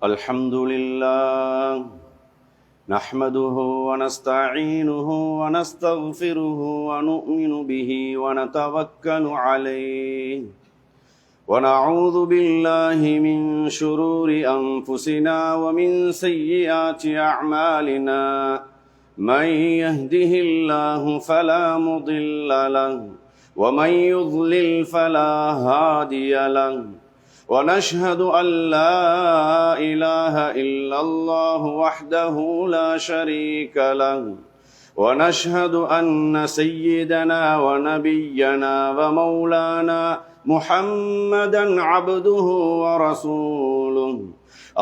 الحمد لله نحمده ونستعينه ونستغفره ونؤمن به ونتوكل عليه ونعوذ بالله من شرور أنفسنا ومن سيئات أعمالنا من يهده الله فلا مضل له ومن يضلل فلا هادي له ونشهد أن لا إله إلا الله وحده لا شريك له ونشهد أن سيدنا ونبينا ومولانا محمدا عبده ورسوله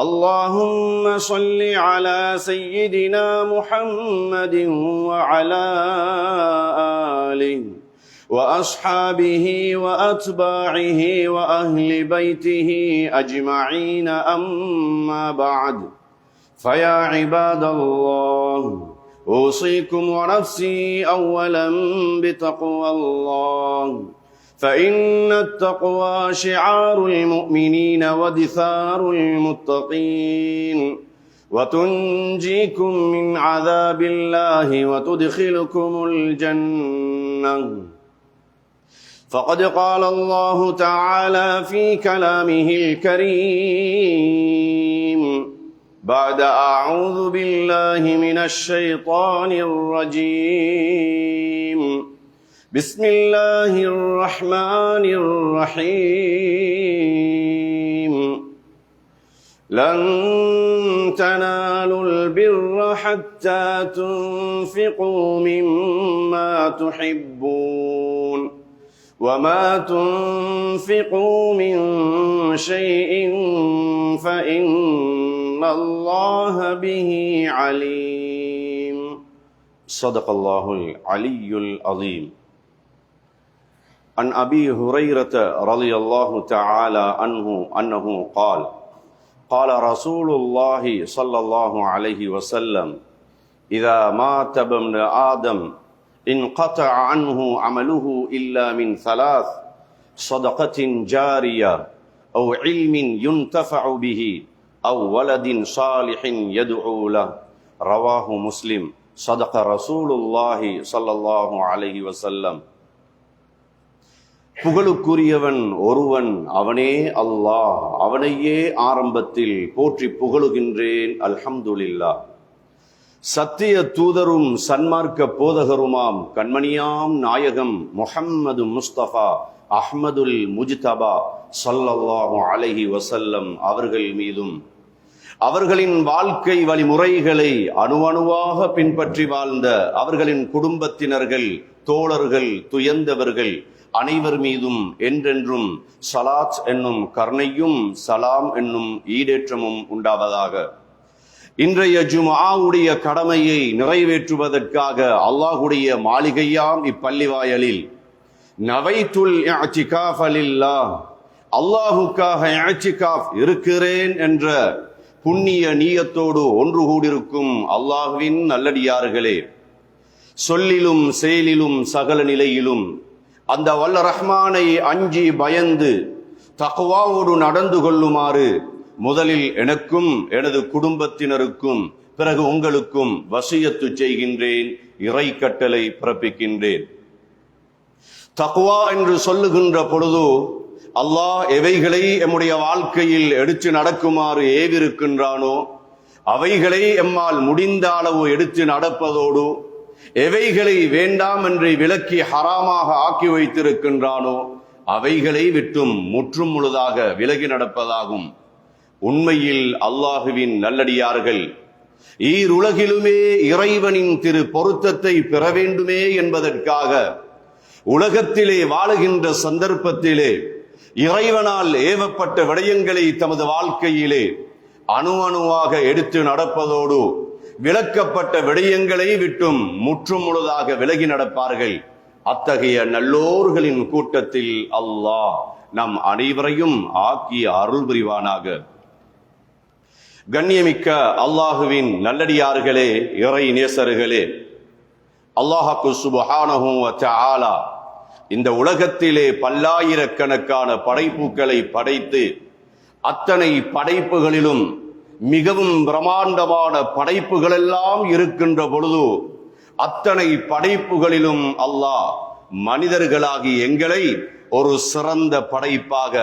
اللهم صل على سيدنا محمد وعلى آله وأصحابه وأتباعه وأهل بيته أجمعين أما بعد فيا عباد الله أوصيكم ونفسي أولا بتقوى الله فإن التقوى شعار المؤمنين ودثار المتقين وتنجيكم من عذاب الله وتدخلكم الجنة فقد قال الله تعالى في كلامه الكريم بعد أعوذ بالله من الشيطان الرجيم بسم الله الرحمن الرحيم لن تنالوا البر حتى تنفقوا مما تحبون وما تنفقوا من شيء فإن الله به عليم صدق الله العلي العظيم عن أبي هريرة رضي الله تعالى عنه أنه قال قال رسول الله صلى الله عليه وسلم إذا مات ابن آدم انقطع عنه عمله إلا من ثلاث صدقة جارية أو علم ينتفع به أو ولد صالح يدعو له رواه مسلم صدق رسول الله صلى الله عليه وسلم புகழுக்குரியவன் ஒருவன், அவனே அல்லாஹ். அவனையே ஆரம்பத்தில் போற்றி புகழுகின்றேன். அல்ஹம்துலில்லாஹ். சத்திய தூதரும் சன்மார்க்க போதகருமாம் கண்மணியாம் நாயகம் முஹம்மது முஸ்தபா அஹ்மதுல் முஜ்தபா ஸல்லல்லாஹு அலைஹி வஸல்லம் அவர்கள் மீதும் அவர்களின் வாழ்க்கை வழிமுறைகளை அணுவணுவாக பின்பற்றி வாழ்ந்த அவர்களின் குடும்பத்தினர்கள், தோழர்கள், துயர்ந்தவர்கள் அனைவர் மீதும் என்றென்றும் ஸலாத் என்னும் கருணையும் சலாம் என்னும் ஈடேற்றமும் உண்டாவதாக. இன்றைய ஜும்ஆவுடைய கடமையை நிறைவேற்றுவதற்காக அல்லாஹ்வுடைய மாளிகையாம் இப்பள்ளிவாயலில் நவைத்துல் இஅ்திகாஃப லில்லாஹ், அல்லாஹுக்காக இஅ்திகாஃப் இருக்கிறேன் என்ற புண்ணிய நியத்தோடு ஒன்று கூடியிருக்கும் அல்லாஹ்வின் நல்லடியார்களே, சொல்லிலும் செயலிலும் சகல நிலையிலும் அந்த வல்ல ரஹ்மானை அஞ்சி பயந்து தக்வாவோடு நடந்து கொள்ளுமாறு முதலில் எனக்கும் எனது குடும்பத்தினருக்கும் பிறகு உங்களுக்கும் வசியத்து செய்கின்றேன், இறை கட்டளை பிறப்பிக்கின்றேன். தக்வா என்று சொல்லுகின்ற பொழுது அல்லாஹ் எவைகளை எம்முடைய வாழ்க்கையில் எடுத்து நடக்குமாறு ஏவிருக்கின்றானோ அவைகளை எம்மால் முடிந்த அளவு எடுத்து நடப்பதோடு எவைகளை வேண்டாம் என்று விலக்கி ஹராமாக ஆக்கி வைத்திருக்கின்றானோ அவைகளை விட்டும் முற்றும் முழுதாக விலகி நடப்பதாகும். உண்மையில் அல்லாஹுவின் நல்லடியார்கள் ஈருலகிலுமே இறைவனின் திரு பொருத்தத்தை பெற வேண்டுமே என்பதற்காக உலகத்திலே வாழுகின்ற சந்தர்ப்பத்திலே இறைவனால் ஏவப்பட்ட விடயங்களை தமது வாழ்க்கையிலே அணு அணுவாக எடுத்து நடப்பதோடு விலக்கப்பட்ட விடயங்களை விட்டும் முற்றும் முழுதாக விலகி நடப்பார்கள். அத்தகைய நல்லோர்களின் கூட்டத்தில் அல்லாஹ் நம் அனைவரையும் ஆக்கி அருள் புரிவானாக. கண்ணியமிக்க அல்லாஹுவின் நல்லடியார்களே, இறை நேசர்களே, அல்லாஹ்வுக்கு சுப்ஹானஹு வ தஆலா இந்த உலகத்திலே பல்லாயிரக்கணக்கான படைப்புகளை படைத்து அத்தனை படைப்புகளிலும் மிகவும் பிரம்மாண்டமான படைப்புகள் எல்லாம் இருக்கின்ற பொழுது அத்தனை படைப்புகளிலும் அல்லாஹ் மனிதர்களாகி எங்களை ஒரு சிறந்த படைப்பாக,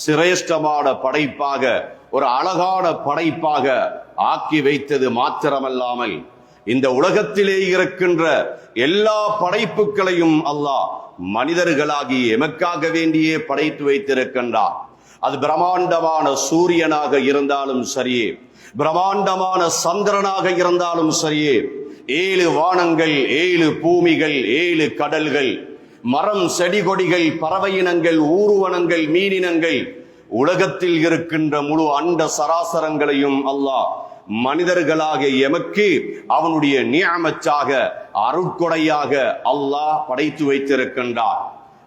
சிரேஷ்டமான படைப்பாக, ஒரு அழகான படைப்பாக ஆக்கி வைத்தது மாத்திரமல்லாமல் இந்த உலகத்திலே இருக்கின்ற எல்லா படைப்புகளையும் அல்லாஹ் மனிதர்களாகி எமக்காக வேண்டியே படைத்து வைத்திருக்கின்றார். அது பிரம்மாண்டமான சூரியனாக இருந்தாலும் சரியே, பிரம்மாண்டமான சந்திரனாக இருந்தாலும் சரியே, 7 வானங்கள், 7 பூமிகள், 7 கடல்கள், மரம், செடி கொடிகள், பறவை இனங்கள், ஊர்வனங்கள், மீனினங்கள், உலகத்தில் இருக்கின்ற முழு அண்ட சராசரங்களையும் அல்லாஹ் மனிதர்களாக எமக்கு அவனுடைய நியமச்சாக, அருட்கொடையாக அல்லாஹ் படைத்து வைத்திருக்கின்றார்.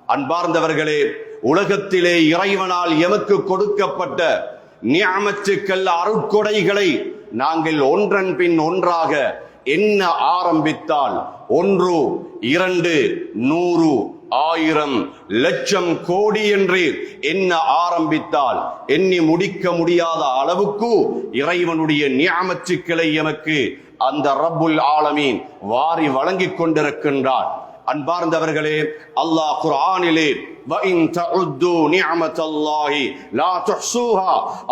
அன்பார்ந்தவர்களே, உலகத்திலே இறைவனால் எமக்கு கொடுக்கப்பட்ட நியமத்துக்கள், அருட்கொடைகளை நாங்கள் ஒன்றன் பின் ஒன்றாக எண்ண ஆரம்பித்தால் 1, 2, 100, 1000, லட்சம், கோடி என்று எண்ண ஆரம்பித்தால் எண்ணி முடிக்க முடியாத அளவுக்கு இறைவனுடைய நியமத்துக்களை எமக்கு அந்த ரப்புல் ஆலமீன் வாரி வழங்கிக் கொண்டிருக்கின்றார். அன்பார்ந்தவர்களே, அல்லாஹ் குர்ஆனிலே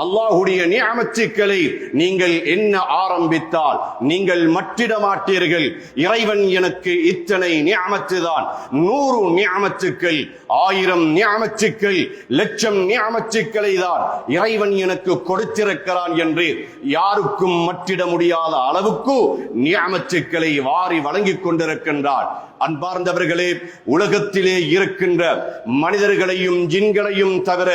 அல்லாஹுடைய நியமத்துக்களை நீங்கள் என்ன ஆரம்பித்தால் நீங்கள் மட்டிட மாட்டீர்கள். இறைவன் எனக்கு இத்தனை நியமத்து தான், 100 நியமத்துக்கள், 1000 நியமத்துக்கள், லட்சம் நியமத்துக்களை தான் இறைவன் எனக்கு கொடுத்திருக்கிறான் என்று யாருக்கும் மட்டிட முடியாத அளவுக்கு நியமத்துக்களை வாரி வழங்கிக் கொண்டிருக்கின்றார். அன்பார்ந்தவர்களே, உலகத்திலே இருக்கின்ற மனிதர்களையும் ஜின்களையும் தவிர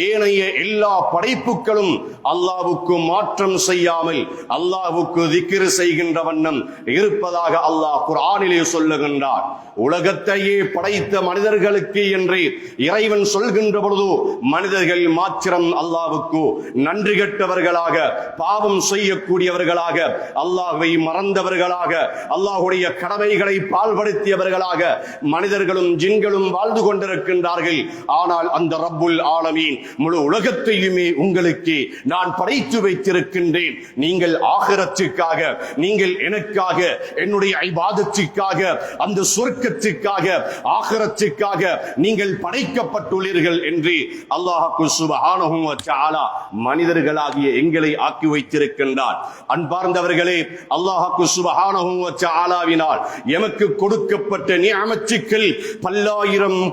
ஏனைய எல்லா படைப்புகளும் அல்லாஹ்வுக்கு மாற்றம் செய்யாமல் அல்லாஹ்வுக்கு திக்ர் செய்கின்ற வண்ணம் இருப்பதாக அல்லாஹ் குர்ஆனிலே சொல்லுகின்றார். உலகத்தையே படைத்த மனிதர்களுக்கு என்று இறைவன் சொல்கின்ற பொழுது மனிதர்கள் மாத்திரம் அல்லாஹ்வுக்கு நன்றி கெட்டவர்களாக, பாவம் செய்யக்கூடியவர்களாக, அல்லாஹ்வை மறந்தவர்களாக, அல்லாஹ்வுடைய கடமைகளை பால்படுத்தியவர்களாக மனிதர்களும் ஜின்களும் வாழ்ந்து கொண்டிருக்கின்றார்கள். ஆனால் அந்த ரப்புல் ஆலமீன் முழு உலகத்தையுமே உங்களுக்கு நான் படைத்து வைத்திருக்கின்றேன். நீங்கள் ஆகிரத்துக்காக, நீங்கள் எனக்காக, என்னுடைய இபாதத்துக்காக, அந்த சொர்க்கத்துக்காக, ஆகிரத்துக்காக நீங்கள் படைக்கப்பட்டுள்ளீர்கள் என்று அல்லாஹ் சுப்ஹானஹு வ தஆலா மனிதர்களாகிய எங்களை ஆக்கி வைத்திருக்கின்றார். அன்பார்ந்தவர்களே, அல்லாஹ் சுப்ஹானஹு வ தஆலாவினால் எமக்கு கொடுக்கப்பட்ட நியமத்துக்கள்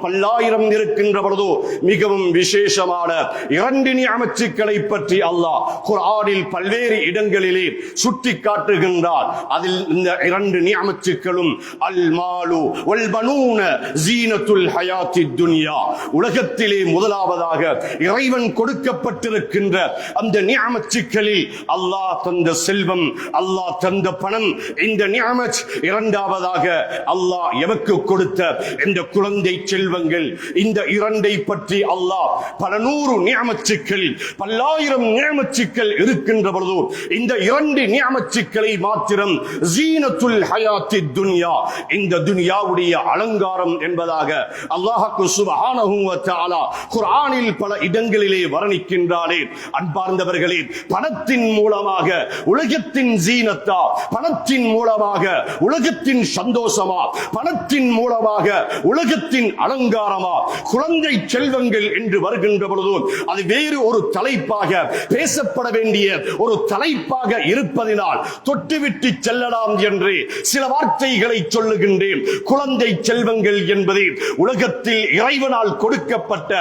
பல்லாயிரம் இருக்கின்ற பொழுது மிகவும் விசேஷமான 2 நியமத்துக்களை பற்றி அல்லாஹ் குர்ஆனில் பல்வேறு இடங்களிலே சுட்டி காட்டுகின்றார். அதில் இந்த 2 நியமத்துக்களும் அல் மாலு வல் பனூன ஜீனத்துல் ஹயாத்தித் துன்யா. உலகத்திலே முதலாவதாக இறைவன் கொடுக்கப்பட்டிருக்கின்ற அந்த நியமத்துக்களில் அல்லாஹ் தந்த செல்வம், அல்லாஹ் தந்த பணம் இந்த நியமத். இரண்டாவதாக அல்லாஹ் எமக்கு கொடுத்த இந்த குழந்தை செல்வங்கள். இந்த 2ஐ பற்றி அல்லாஹ் பல 100 நியமத்துக்கள், பல்லாயிரம் நியமத்துக்கள் இருக்கின்ற பொழுது இந்த 2 நியமத்துக்களை மாத்திரம் ஜீனத்துல் ஹயாத்தித் துன்யா, இந்த துன்யாவுடைய அலங்காரம் என்பதாக அல்லாஹ் சுப்ஹானஹு வ தஆலா குர்ஆனில் பல இடங்களிலே வர்ணிக்கின்றானே. அன்பார்ந்தவர்களே, பணத்தின் மூலமாக உலகத்தின் ஜீனத்தா, பணத்தின் மூலமாக உலகத்தின் சந்தோஷமா, பணத்தின் மூலமாக உலகத்தின் அலங்காரமா, குழந்தை செல்வங்கள் என்று வருகின்ற பொழுது அது வேறு ஒரு தலைப்பாக பேசப்பட வேண்டிய ஒரு தலைப்பாக இருப்பதினால் தொட்டுவிட்டு செல்லலாம் என்று சில வார்த்தைகளை சொல்லுகின்றேன். குழந்தை செல்வங்கள் என்பது உலகத்தில் இறைவனால் கொடுக்கப்பட்ட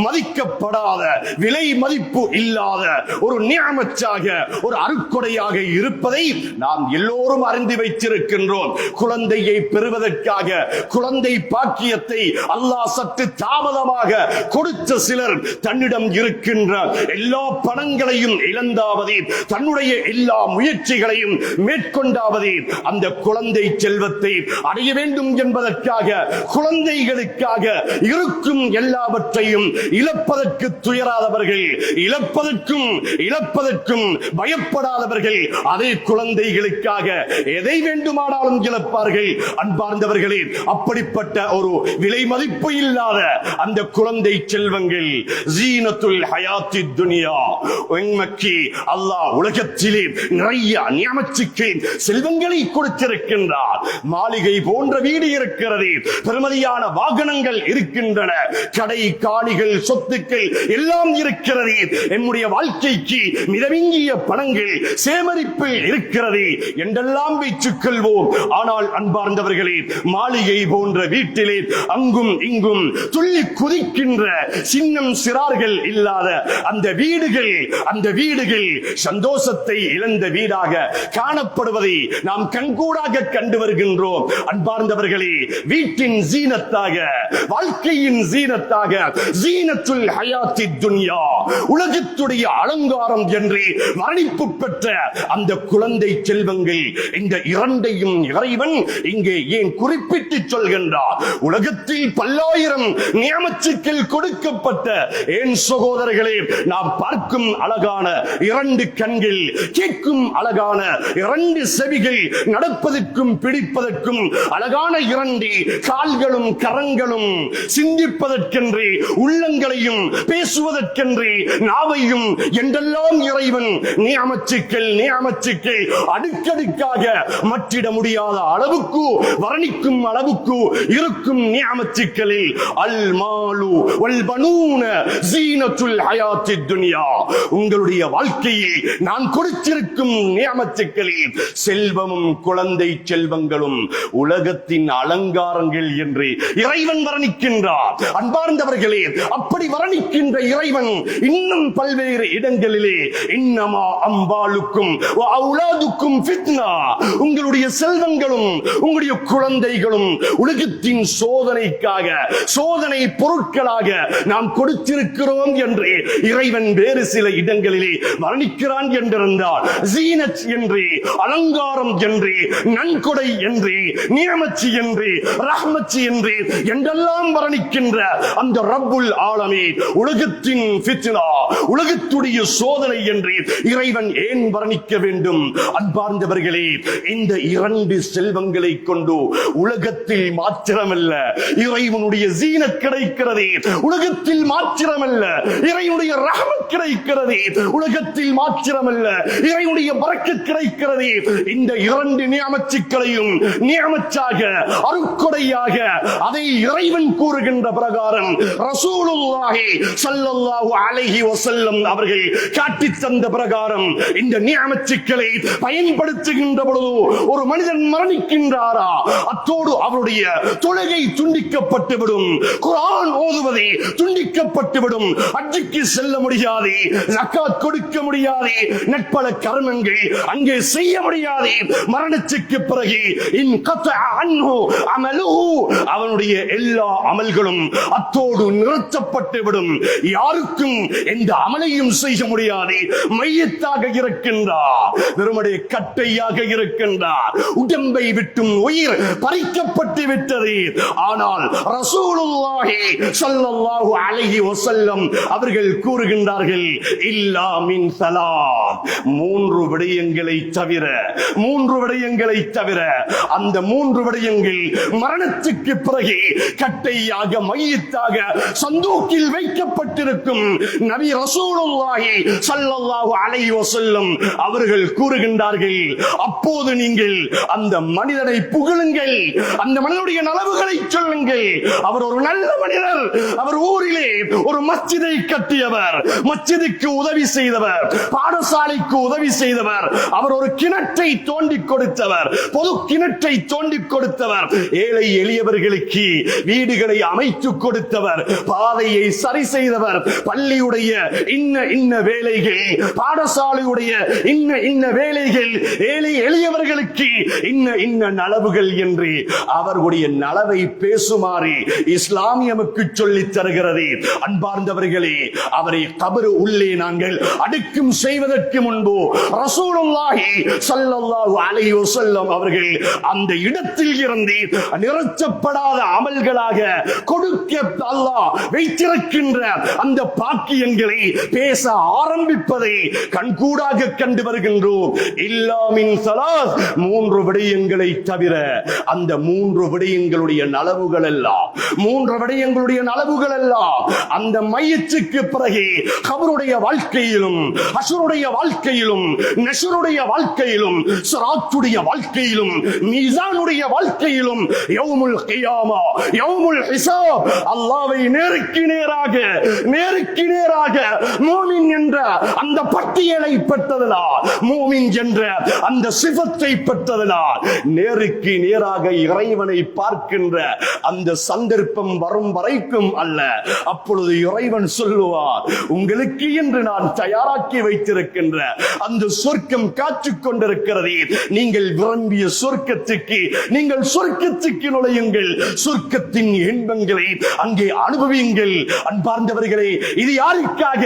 மதிக்கப்படாத, விலை மதிப்பு இல்லாத ஒரு நியமத்தாக, ஒரு அருட்கொடையாக இருப்பதை நாம் எல்லோரும் அறிந்து வைத்திருக்கின்றோம். குழந்தையை பெறுவதற்காக குழந்தை பாக்கியத்தை அல்லாஹ் சற்று தாமதமாக கொடுத்த சிலர் தன்னிடம் இருக்கின்ற எல்லா பணங்களையும் இழந்தாவது, தன்னுடைய எல்லா முயற்சிகளையும் மேற்கொண்டாவது அந்த குழந்தை செல்வத்தை அடைய வேண்டும் என்பதற்காக, குழந்தைகளுக்காக இருக்கும் எல்லாவற்றையும் இழப்பதற்கு துயராதவர்கள், இழப்பதற்கும் பயப்படாதவர்கள் அதே குழந்தைகளுக்காக எதை வேண்டுமானாலும் இழப்பார்கள். அன்பார்ந்தவர்களே, அப்படிப்பட்ட ஒரு விலை மதிப்பு இல்லாத அந்த குழந்தை செல்வங்கள் ஜீனத்துல் ஹயாத்தி துனியா. உம்மக்கி அல்லாஹ் உலகத்திலே நிறைய நியமத்துக்கு செல்வங்களை கொடுத்திருக்கின்றார். மாளிகை போன்ற வீடு இருக்கிறது, பெருமதியான வாகனங்கள் இருக்கின்றன, கடை காணிகள் சொத்துக்கள் எல்லாம் இருக்கிறது. என்னுடைய வாழ்க்கைக்கு மிதமிஞ்சிய பணங்கள் சேமரிப்பில் இருக்கிறது என்றெல்லாம் வைத்துக் கொள்வோம். ஆனால் அன்பார்ந்தவர்களே, மாளிகை போன்ற வீட்டிலே அங்கும் இங்கும் துள்ளி குதிக்கின்ற சின்னம் சிறார்கள் இல்லாத அந்த வீடுகள் சந்தோஷத்தை இழந்த வீடாக காணப்படுவதை நாம் கண்கூடாக கண்டு வருகின்றோம். அன்பார்ந்தவர்களே, வீட்டின் ஜீனத்தாக, வாழ்க்கையின் ஜீனத்தாக, ஜீனத்துல் ஹயாத்தி துன்யா, உலகத்துடைய அலங்காரம் என்று வர்ணிப்பு பெற்ற அந்த குழந்தை செல்வங்கள், இந்த இரண்டையும் இறைவன் இங்கே ஏன் குறிப்பிட்டு சொல்கின்றார்? உலகத்தில் பல்லாயிரம் நியமத்துக்கள் கொடுக்கப்பட்ட என் சகோதரர்களே, நாம் பார்க்கும் அழகான இரண்டு கண்கள், கேட்கும் அழகான இரண்டு செவிகள், நடப்பதற்கும் பிடிப்பதற்கும் அழகான இரண்டு கால்களும் கரங்களும், சிந்திப்பதற்கென்று உள்ளங்களையும் பேசுவதற்கென்று நாவையும் என்றெல்லாம் இறைவன் நியமத்துக்கள் அடுக்கடுக்காக மற்றிட முடியாத அளவுக்கு, வர்ணிக்கும் அளவுக்கு இருக்கும் நியமத்துக்களில் அல் மாலு வல் பனூன ஜீனத்துல் ஹயாத்தி துன்யா. உங்களுடைய வாழ்க்கையில் நான் கொடுத்திருக்கும் நியமத்துக்களில் செல்வமும் குழந்தை செல்வங்களும் உலகத்தின் அலங்காரங்கள் என்று இறைவன் வர்ணிக்கின்றார். அன்பார்ந்தவர்களே, அப்படி வர்ணிக்கின்ற இறைவன் இன்னும் பல்வேறு இடங்களிலே இன்னமா அம்பாலுக்கும் அவுலாதுக்கும் ஃபித்னா, உங்களுடைய செல்வங்களும் உங்களுடைய குழந்தைகளும் உலகத்தின் சோதனைக்காக, சோதனை பொருட்களாக நாம் கொடுத்திருக்கிறோம் என்று இறைவன் வேறு சில இடங்களிலே வர்ணிக்கிறான் என்றிருந்தால், ஜீனத் என்று, அலங்காரம் என்று, நன்கொடை என்று, நியமச்சி என்று, ரஹ்மச்சி என்று என்றெல்லாம் வர்ணிக்கின்ற அந்த ரப்புல் ஆலமீன் உலகத்தின் ஃபித்னா, உலகத்துடைய சோதனை என்று இறைவன் ஏன் வர்ணிக்க வேண்டும்? அன்பார்ந்தவர்களே, இந்த இரண்டு செல்வங்களை கொண்டு உலகத்தில் மாத்திரமல்ல இறைவனுடைய ஜீனத் கிடைக்கிறது, உலகத்தில் மாத்திரமல்ல இறைவனுடைய ரஹ்மத் கிடைக்கிறது, உலகத்தில் மாத்திரமல்ல இறைவனுடைய பரக்கத் கிடைக்கிறது. இந்த இரண்டு நியமத்துக்களையும் நியமத்தாக, அருட்கொடையாக, அதை இறைவன் கூறுகின்ற பிரகாரம் ரசூலுல்லாஹி ஸல்லல்லாஹு அலைஹி வஸல்லம் அவர்கள் காட்டி தந்த பிரகாரம் இந்த நியமத்துக்களை பயன்படுத்துகின்ற பொழுது ஒரு மனிதன் மரணிக்கின்றாரா, அத்தோடு அவருடைய தொழுகை துண்டிக்கப்பட்டுவிடும், குர்ஆன் ஓதுவதை துண்டிக்கப்பட்டுவிடும், ஹஜ்ஜுக்கு செல்ல முடியாது, ஜகாத் கொடுக்க முடியாது, நட்பல கர்மங்கள் அங்கே செய்ய முடியாது. மரணத்துக்கு பிறகு அவனுடைய எல்லா அமல்களும் அத்தோடு நிறுத்தப்பட்டுவிடும். யாருக்கும் எந்த அமலையும் செய்ய முடியாது. மையத்தாக இருக்கின்றார், வெறுமனே கட்டையாக இருக்கின்றார், உடம்பை விட்டும் உயிர் பறிக்கப்பட்டு விட்டது. ஆனால் ரசூலுல்லாஹி ஸல்லல்லாஹு அலைஹி வஸல்லம் அவர்கள் கூறுகின்றார்கள், இல்லா மின் ஸலாத், மூன்று விடயங்களை தவிர, அந்த மூன்று விடயங்கள் மரணத்துக்கு பிறகு கட்டையாக, மையத்தாக சந்தூக்கில் வைக்கப்பட்டிருக்கும். நபி ரசூலுல்லாஹி ஸல்லல்லாஹு அலைஹி வஸல்லம் அவர்கள் கூறுகின்றார்கள், அப்போது நீங்கள் அந்த மனிதனை புகழுங்கள், அந்த மனிதனுடைய நலவுகளை சொல்லுங்கள். அவர் ஒரு நல்ல மனிதர், அவர் ஊரிலே ஒரு மஸ்ஜிதை கட்டியவர், மஸ்ஜிதுக்கு உதவி செய்தவர், பாடசாலைக்கு உதவி செய்தவர், அவர் ஒரு கிணற்றை தோண்டி கொடுத்தவர், பொது கிணற்றை தோண்டி கொடுத்தவர், ஏழை எளியவர்களுக்கு வீடுகளை அமைத்து கொடுத்தவர், பாதையை சரி செய்தவர், பள்ளியுடைய இன்ன வேலைகள், பாடசாலையுடைய இன்ன வேலைகள், ஏழை எளியவர்களுக்கு இன்ன நலவுகள் என்று அவர்களுடைய நலவை பேசுமாறு இஸ்லாமியமுக்கு சொல்லித் தருகிறது. அன்பார்ந்தவர்களே, அவரை கபரு உள்ள உள்ளே நாங்கள் அடக்கம் செய்வதற்கு முன்பு ரசூலுல்லாஹி ஸல்லல்லாஹு அலைஹி வஸல்லம் அவர்கள் அந்த இடத்தில் இருந்து நிறைச்சப்படாத அமல்களாக கொடுக்க அல்லாஹ் வைத்திருக்கின்ற அந்த பாக்கியங்களை பேச ஆரம்பிப்பதை கண்கூடாக கண்டு வருகின்றோம். இல்லாமின் ஸலாஸ், 3 விடயங்களை தவிர அந்த 3 விடயங்களுடைய நலவுகள் எல்லாம் அந்த மையத்துக்கு பிறகு கபருடைய வாழ்க்கையிலும் ஹஷ்ருடைய வாழ்க்கையிலும் நஷ்ருடைய வாழ்க்கையிலும் சிராத்துடைய வாழ்க்கையிலும் மீசானுடைய வாழ்க்கையிலும் யௌமுல் கியாமா யௌமுல் ஹிசாப் அல்லாஹ்வை நேருக்கு நேராக மூமின் என்ற அந்த பட்டியலை பெற்றதனால், மூமின் என்ற அந்த சிஃபத்தை பெற்றதனால் நேருக்கு நேராக இறைவனை பார்க்கின்ற அந்த சந்தர்ப்பம் வரும் வரைக்கும் அல்ல. அப்பொழுது இறைவன் சொல்லுவார், உங்களுக்கு என்று நான் தயாராக்கி வைத்திருக்கின்ற அந்த சொர்க்கம் காத்துக் கொண்டிருக்கிறதே, நீங்கள் விரும்பிய சொர்க்கத்துக்கு நீங்கள் சொர்க்கத்துக்கு நுழையுங்கள், சொர்க்கத்தின் இன்பங்களை அங்கே அனுபவியுங்கள். அன்பார்ந்தவர்களே, இது யாருக்காக?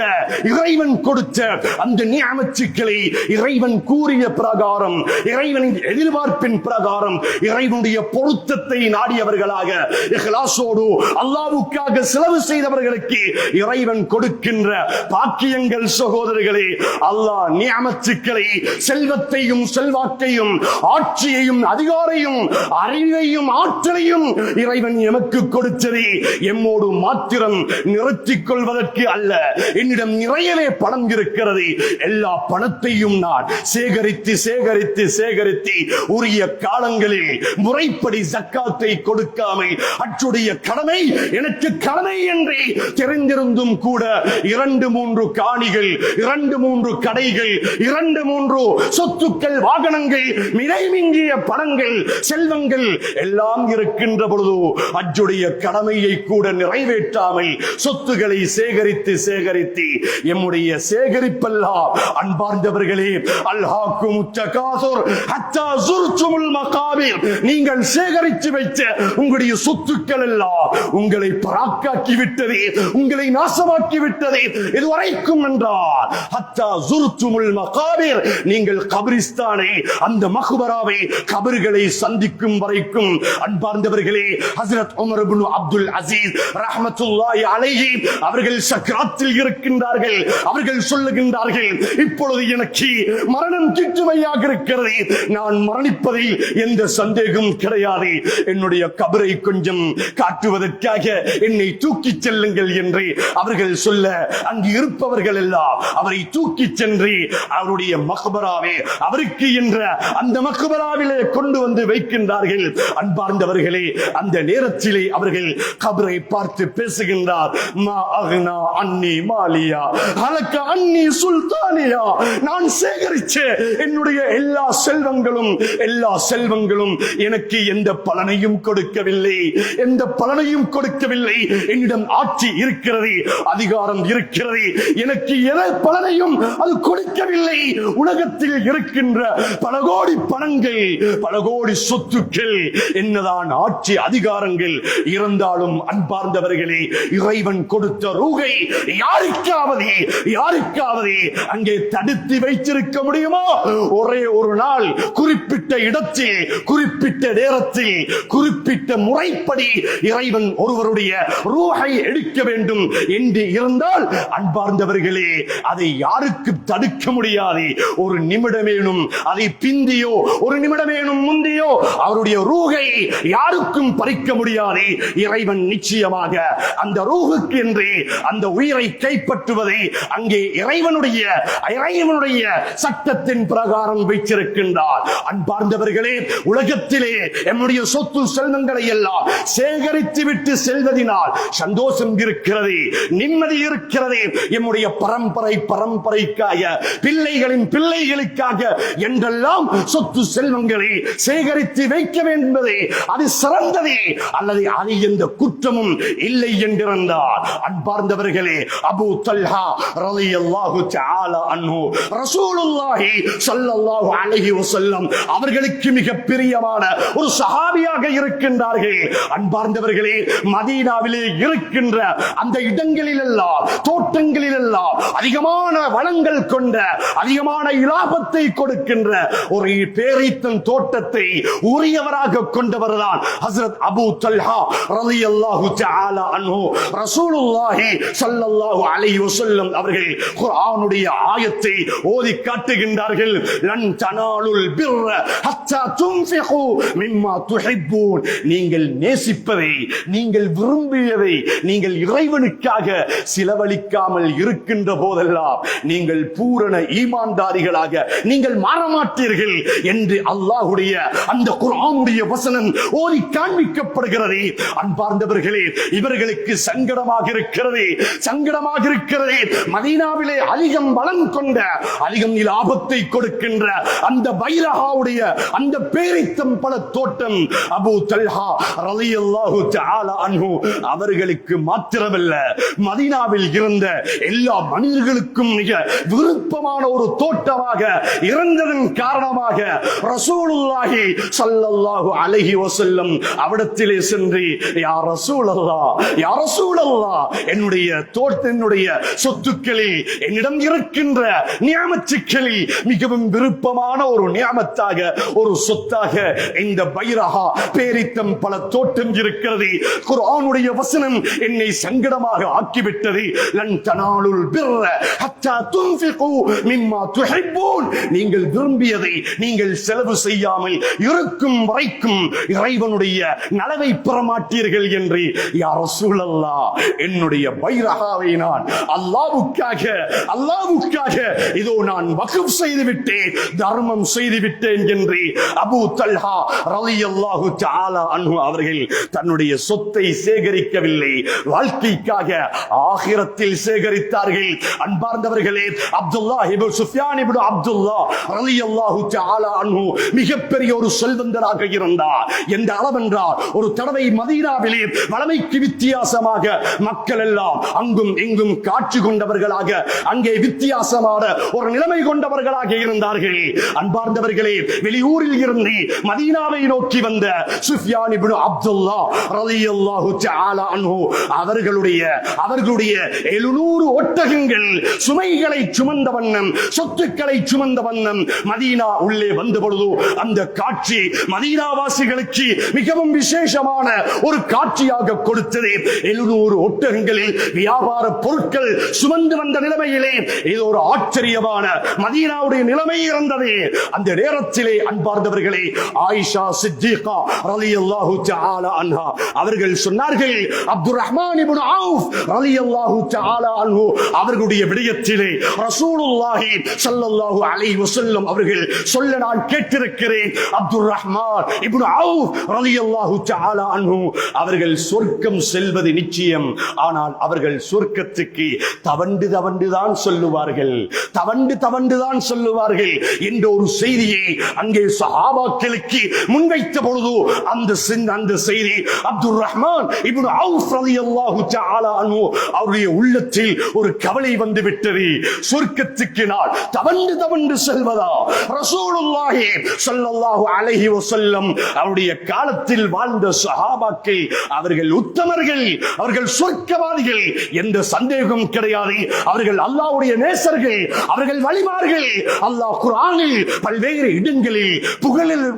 இறைவன் கொடுத்த அந்த நியமத்துக்களை இறைவன் கூறிய பிரகாரம், இறைவனின் எதிர்பார்ப்பின் பிரகாரம், இறைவனுடைய பொருத்தத்தை நாடியவர்களாக இஹ்லாஸோடு அல்லாஹ்வுக்காக செலவு செய்தவர்களுக்கு இறைவன் கொடுக்கின்ற பாக்கியங்கள். சகோதரர்களே, அல்லாஹ் நியமத்துக்களை, செல்வத்தையும் செல்வாக்கையும் ஆட்சியையும் அதிகாரையும் அறிவையும் ஆற்றலையும் இறைவன் எமக்கு கொடுத்ததை எம்மோடு மாத்திரம் நிறுத்திக் கொள்வதற்கு அல்ல. என்னிடம் நிறையவே பணம் இருக்கிறது, எல்லா பணத்தையும் நான் சேகரித்து சேகரித்து சேகரித்து உரிய காலங்களில் முறைப்படி ஜக்காத்தை கொடுக்காமல் அச்சுடைய கடமை எனக்கு கடமை என்று தெரிந்திருந்தும் கூட 2-3 காணிகள், 2-3 கடைகள், 2-3 சொத்துக்கள், வாகனங்கள், மிகைமிஞ்சிய பணங்கள், செல்வங்கள் எல்லாம் இருக்கின்ற பொழுது அச்சுடைய கடமையை கூட நிறைவேற்றாமல் சொத்துக்களை சேகரித்து சேகரித்து எம்முடைய சேகரிப்பெல்லாம் அன்பார்ந்தவர்களே, அல்ஹாக்குமுத் தகாசுர் ஹத்தா ஸுர்துமுல் மகாபிர், நீங்கள் சேகரித்து வைத்த உங்களுடைய சொத்துக்கள் எல்லாம் உங்களை பராக்காக்கி விட்டது, உங்களை நாசமாக்கி விட்டது. இதுவரைக்கும் என்றால் ஹத்தா ஸுர்துமுல் மகாபிர், நீங்கள் கபிரிஸ்தானை, அந்த மக்பராவை, கபர்களை சந்திக்கும் வரைக்கும். அன்பார்ந்தவர்களே, ஹஜ்ரத் உமர் இப்னு அப்துல் அசீஸ் ரஹ்மத்துல்லாஹி அலைஹி அவர்கள் சக்ராத்தில் இருக்கின்றார்கள். அவர்கள் சொல்லுகின்றார்கள், இப்பொழுது எனக்கு மரணம் கிட்டுமையாக இருக்கிறது, நான் மரணிப்பதில் எந்த சந்தேகம் கிடையாது, என்னுடைய கபரை கொஞ்சம் காட்டுவதற்காக என்னை தூக்கி செல்லுங்கள் என்று அவர்கள் சொல்ல, அங்கு இருப்பவர்கள் எல்லாம் அவரை தூக்கி சென்று அவருடைய மக்பராவே, அவருக்கு என்ற அந்த மக்பராவிலே கொண்டு வந்து வைக்கின்றார்கள். அன்பார்ந்தவர்களே, அந்த நேரத்திலே அவர்கள் கபரை பார்த்து பேசுகின்றார், மா அக்னா அன்னி மாலியா ஹலக அன்னி சுல்தானியா, நான் சேகரிச்ச என்னுடைய எல்லா செல்வங்களும் எனக்கு எந்த பலனையும் கொடுக்கவில்லை, என்னிடம் ஆட்சி இருக்கிறது, அதிகாரம் இருக்கிறது, எனக்கு எந்த பலனையும் அது கொடுக்கவில்லை. உலகத்தில் இருக்கின்ற பல கோடி பணங்கள், பல கோடி சொத்துக்கள், என்னதான் ஆட்சி அதிகாரங்கள் இருந்தாலும் அன்பார்ந்தவர்களே, இறைவன் கொடுத்த ரூகை யாருக்காவது அங்கே தடுத்து வைத்திருக்க முடியுமா? ஒரே ஒரு நாள் குறிப்பிட்ட இடத்தில், குறிப்பிட்ட நேரத்தில், குறிப்பிட்ட முறைப்படி இறைவன் ஒருவருடைய ரூஹை எடுக்க வேண்டும் என்று இருந்தால் அன்பார்ந்தவர்களே, அதை யாருக்கு தடுக்க முடியாது. ஒரு நிமிடமேனும் அதை பிந்தியோ, ஒரு நிமிடமேனும் முந்தியோ அவருடைய ரூஹை யாருக்கும் பறிக்க முடியாது. இறைவன் நிச்சயமாக அந்த ரூஹுக்கு என்று அந்த உயிரை கைப்பற்றுவதை அங்கே இறைவனுடைய சட்டத்தின் பிரகாரம் வைத்திருக்கின்றார். அன்பார்ந்தவர்களே, உலகத்திலே நம்முடைய சொத்து செல்வங்களை எல்லாம் சேகரித்து விட்டு செல்வதனால் சந்தோஷம் இருக்கிறது, நிம்மதி இருக்கிறது. நம்முடைய பரம்பரைக்காக, பிள்ளைகளின் பிள்ளைகளுக்காக என்றெல்லாம் சொத்து செல்வங்களை சேகரித்து வைக்க வேண்டும், அது சிறந்ததே. அல்லது அது எந்த குற்றமும் இல்லை என்றிருந்தார். அன்பார்ந்தவர்களே, அபூ தல்ஹா ரலியல்லாஹு தஆலா அன்ஹு ரசூலுல்லாஹி ஸல்லல்லாஹு அலைஹி வஸல்லம் அவர்களுக்கு மிக பிரியமான ஒரு சஹாபியாக இருக்கின்றார்கள். அன்பார்ந்தவர்களே, மதீனாவிலே இருக்கின்ற அந்த இடங்களில் எல்லாம், தோட்டங்களில் எல்லாம் அதிகமான வளங்கள் கொண்ட அதிகமான இலாபத்தை கொடுக்கின்ற ஒரு பேரீத்தம் தோட்டத்தை உரியவராக கொண்டவர்தான் ஹஸ்ரத் அபூ தல்ஹா ரலியல்லாஹு தஆலா அன்ஹு. ரசூலுல்லாஹி ஸல்லல்லாஹு அலைஹி வஸல்லம் அவர்கள் குர்ஆனுடைய ஆயத்தை ஓதி காட்டுகின்றார்கள். லன் தனாலுல் பிர்ர ஹத்தா துன்ஃபிகு மிம்மா துஹிப்பூன். நீங்கள் நேசிப்பதை, நீங்கள் விரும்பியதை நீங்கள் இறைவனுக்காக செலவழிக்காமல் இருக்கின்ற போதெல்லாம் நீங்கள் பூரண ஈமான்தாரிகளாக நீங்கள் மாறமாட்டீர்கள் என்று அல்லாஹ்வுடைய அந்த குர்ஆனுடைய வசனம் ஓதி காண்பிக்கப்படுகிறது. அன்பார்ந்தவர்களே, இவர்களுக்கு சங்கடமாக இருக்கிறது, சங்கடமாக இருக்கிறது. மதீனாவிலே அதிகம் பலம் கொண்ட, அதிகம் லாபத்தை கொடுக்கின்ற அந்த பைரஹாவுடைய அந்த பேரித்தம் பல தோட்டம் அபூ தல்ஹா ரலியல்லாஹு தஆலா அன்ஹு அவர்களுக்கு மாத்திரமல்ல, மதீனாவில் இருந்த எல்லா மனிதர்களுக்கும் மிக விருப்பமான ஒரு தோட்டமாக இருந்ததன் காரணமாக ரசூலுல்லாஹி ஸல்லல்லாஹு அலைஹி வஸல்லம் அவரிடத்திலே சென்று, யா ரசூலல்லாஹ், யா ரசூலல்லாஹ், என்னுடைய தோட்டத்தினுடைய சொத்துக்களில் என்னிடம் இருக்கின்ற நியாமத்துக்களில் மிகவும் விருப்பமான ஒரு நியாமத்தாக, ஒரு சொத்தாக இந்த பைரஹா பேரித்தம் பல தோட்டம் இருக்கிறது. குர்ஆனுடைய வசனம் என்னை சங்கடமாக ஆக்கிவிட்டது. லன் தனாலுல் பிர்ர ஹத்தா துன்ஃபிகு மிம்மா துஹிப்பூன். நீங்கள் விரும்பியதை நீங்கள் செலவு செய்யாமல் இருக்கும் வரைக்கும் இறைவனுடைய நலவை பெற மாட்டீர்கள் என்று, யா ரசூலல்லாஹ், என்னுடைய பைரஹாவை நான் அல்லாஹ்வுக்காக இதோ நான் வக்ஃப் செய்து விட்டேன், தர்மம் செய்து விட்டேன் என்று அபூ தல்ஹா ரலியல்லாஹு தஆலா அன்ஹு அவர்கள் தன்னுடைய சொத்தை சேகரிக்கவில்லை, வாழ்க்கைக்காக ஆகிரத்தில் சேகரித்தார்கள். அன்பார்ந்தவர்களே, அப்துல்லாஹ் இப்னு சுஃப்யான் இப்னு அப்துல்லாஹ் ரலியல்லாஹு தஆலா அன்ஹு மிகப்பெரிய ஒரு செல்வந்தராக இருந்தார். எந்த அளவென்றால், ஒரு தடவை மதீனாவிலே வளமைக்கு வித்தியாசமாக மக்கள் எல்லாம் அங்கும் இங்கும் காட்சி கொண்டவர்களாக, அங்கே வித்தியாசமான ஒரு நிலைமை கொண்டவர்களாக இருந்தார்கள். அன்பார்ந்தவர்களே, வெளியூரில் இருந்து மதீனாவை நோக்கி வந்த சுஃப்யான் இப்னு அப்துல்லாஹ் ரலியல்லாஹு தஆலா அன்ஹு அவர்களுடைய 700 ஒட்டகங்கள் சுமைகளை சுமந்த வண்ணம், சொத்துக்களை சுமந்த வண்ணம் மதீனா உள்ளே வந்த பொழுது அந்த காட்சி மதீனாவாசிகளுக்கு மிகவும் விசேஷமான ஒரு காட்சியாக கொடுத்தது. 700 ஒட்டகங்களில் வியாபார பொருட்கள் சுமந்து வந்த நிலைமையிலே இது ஒரு ஆச்சரியமான மதீனாவுடைய நிலைமை இருந்தது. அந்த நேரத்திலே அன்பார்ந்தவர்களே, ஆயிஷா சித்திகா ரலியல்லாஹு தஆலா அன்ஹா அவர்கள் சொன்னார்கள், அப்துர் ரஹ்மான் இப்னு அவுஃப் ரலியல்லாஹு தஆலா அன்ஹு அவர்களுடைய விடயத்திலே ரசூலுல்லாஹி ஸல்லல்லாஹு அலைஹி வஸல்லம் அவர்கள் சொல்ல நான் கேட்டிருக்கிறேன். அப்துர் ரஹ்மான் இப்னு அவுஃப் ரலியல்லாஹு தஆலா அன்ஹு அவர்கள் சொர்க்கம் செல்வது நிச்சயம், ஆனால் அவர்கள் சொர்க்கத்துக்கு தவண்டு தான் சொல்லுவார்கள், தவண்டு தான் சொல்லுவார்கள் என்ற ஒரு செய்தியை அங்கே சஹாபாக்களுக்கு முன்வைத்த பொழுது அந்த செய்தி அப்துர் ரஹ்மான் இப்னு அவுஃப் ரலியல்லாஹு தஆலா அன்ஹு அவருடைய உள்ளத்தில் ஒரு கவலை வந்து விட்டது. சொர்க்கத்துக்கு நான் தவண்டு செல்வதா? ரசூலுல்லாஹி ஸல்லல்லாஹு அலைஹி வஸல்லம் அவருடைய காலத்தில் வாழ்ந்த சஹாபாக்கள் அவர்கள் உத்தமர்கள், அவர்கள் சொர்க்கவாதிகள், எந்த சந்தேகம் கிடையாது. அவர்கள் அல்லாஹ்வுடைய நேசர்கள், அவர்கள் வலிமார்கள். அல்லாஹ் குர்ஆனில் பல்வேறு இடங்களில்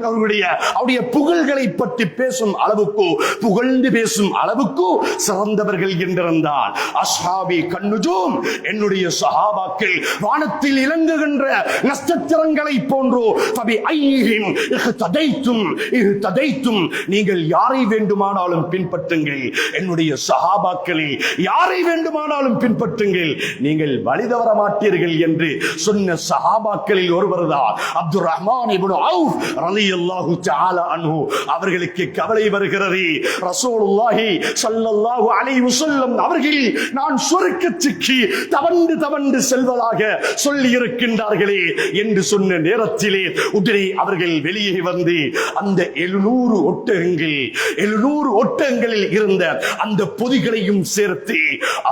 அவருடைய புகழ்களை பற்றி பேசும் அளவுக்கு, புகழ்ந்து பேசும் அளவுக்கு சிறந்தவர்கள் என்றிருந்தார். அஸ்ஹாபி கன்னுஜூம், என்னுடைய சஹாபாக்கள் வானத்தில் இலங்குகின்ற நட்சத்திரங்களை போன்றோ. ஃபபி ஐஹிம் இஹ்ததைத்தும், நீங்கள் யாரை வேண்டுமானாலும் பின்பற்றுங்கள், என்னுடைய சஹாபாக்களை யாரை வேண்டுமானாலும் பின்பற்றுங்கள், நீங்கள் வழி தவற மாட்டீர்கள் என்று சொன்ன சஹாபாக்களில் ஒருவர்தான் அப்துர் ரஹ்மான் இப்னு அவுஃப் ரலியல்லாஹு தஆலா அன்ஹு. அவர்களுக்கு கவலை வருகிறது. ரசூலுல்லாஹி ஸல்லல்லாஹு அலைஹி வஸல்லம் அவர்கள் நான் சொர்க்கத்துக்கு தவண்டு செல்வதாக சொல்லி இருக்கின்றார்களே என்று சொன்ன நேரத்திலே உடனே அவர்கள் வெளியே வந்து அந்த 700 ஒட்டகங்களில் இருந்த அந்த பொதிகளையும் சேர்த்து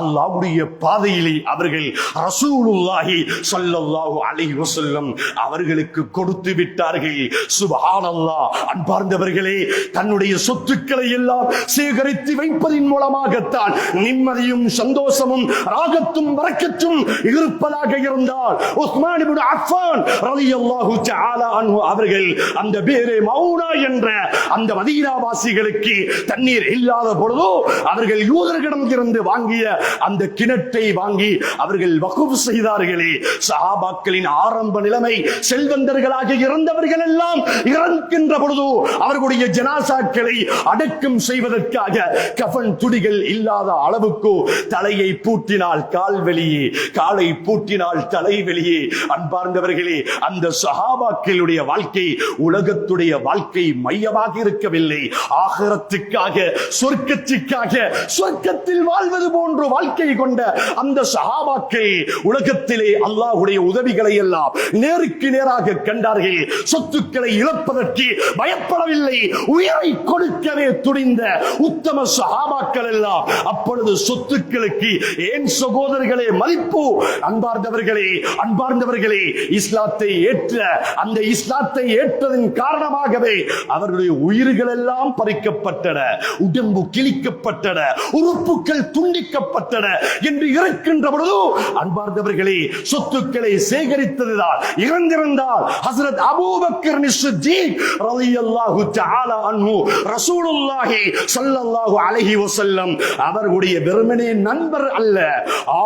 அல்லாஹ்வுடைய பாதையிலே அவர்கள் ரசூலுல்லாஹி ஸல்லல்லாஹு அலைஹி வஸல்லம் அவர்களுக்கு கொடுத்து விட்டார்கள். சுப்ஹானல்லாஹ். அன்பார்ந்தவர்களே, தன்னுடைய சொத்துக்களை எல்லாம் சேகரித்து வைப்பதின் மூலமாகத்தான் நிம்மதியும் சந்தோஷமும் ராக பரக்கத்தும் பரக்கத்தும் இருப்பதாக இருந்தால் உஸ்மான் இப்னு அஃபான் ரலியல்லாஹு தஆலா அன்ஹு அவர்கள் அந்த பேரே மௌனா என்ற அந்த மதீனா வாசிகளுக்கு தண்ணீர் இல்லாத பொழுது அவர்கள் யூதர்களிடம் இருந்து வாங்கிய அந்த கிணற்றை வாங்கி அவர்கள் வக்ஃப் செய்தார்களே. சஹாபாக்களின் ஆரம்ப நிலைமை செல்வந்தர்களாக இருந்தவர்கள் எல்லாம் இறக்கின்ற பொழுது அவர்களுடைய ஜனாசாக்களை அடக்கம் செய்வதற்காக கஃன் துணிகள் இல்லாத அளவுக்கு தலையை பூட்டினால் கால் வெளியே, காலை பூட்டினால் தலை வெளியே. அன்பார்ந்தவர்களே, அந்த சஹாபாக்களுடைய வாழ்க்கை உலகத்துடைய வாழ்க்கை மையமாக இருக்கவில்லை. ஆகிரத்துக்காக, சொர்க்கத்திற்காக, சொர்க்கத்தில் வாழ்வது போன்ற வாழ்க்கை கொண்ட அந்த சஹாபாக்கள் உலகத்திலே அல்லாஹ்வுடைய உதவிகளை எல்லாம் நேருக்கு நேராக கண்டார்கள். சொத்துக்களை இழப்பதற்கு பயப்படவில்லை. உயிரை கொடுக்கவே துணிந்த உத்தம சஹாபாக்கள் எல்லாம் அப்பொழுது சொத்துக்களுக்கு ஏன் சகோதரர்களே மதிப்பு? அன்பார்ந்தவர்களே, இஸ்லாத்தை ஏற்ற அந்த இஸ்லாத்தை ஏற்றதன் காரணமாகவே அவர்களுடைய உயிர்கள் எல்லாம் பறிக்கப்பட்டன, உடம்பு கிழிக்கப்பட்டன, உறுப்புகள் துண்டிக்கப்பட்டன என்று இருக்கின்ற பொழுது அன்பார்ந்தவர்களே, சொத்துக்களை சேகரித்ததுதான் இறந்திருந்தால் ஹஸ்ரத் அபூபக்கர் சித்தீக் ரலியல்லாஹு தஆலா அன்ஹு ரசூலுல்லாஹி ஸல்லல்லாஹு அலைஹி வஸல்லம் அவர்களுடைய வெறுமனே நண்பர் அல்ல,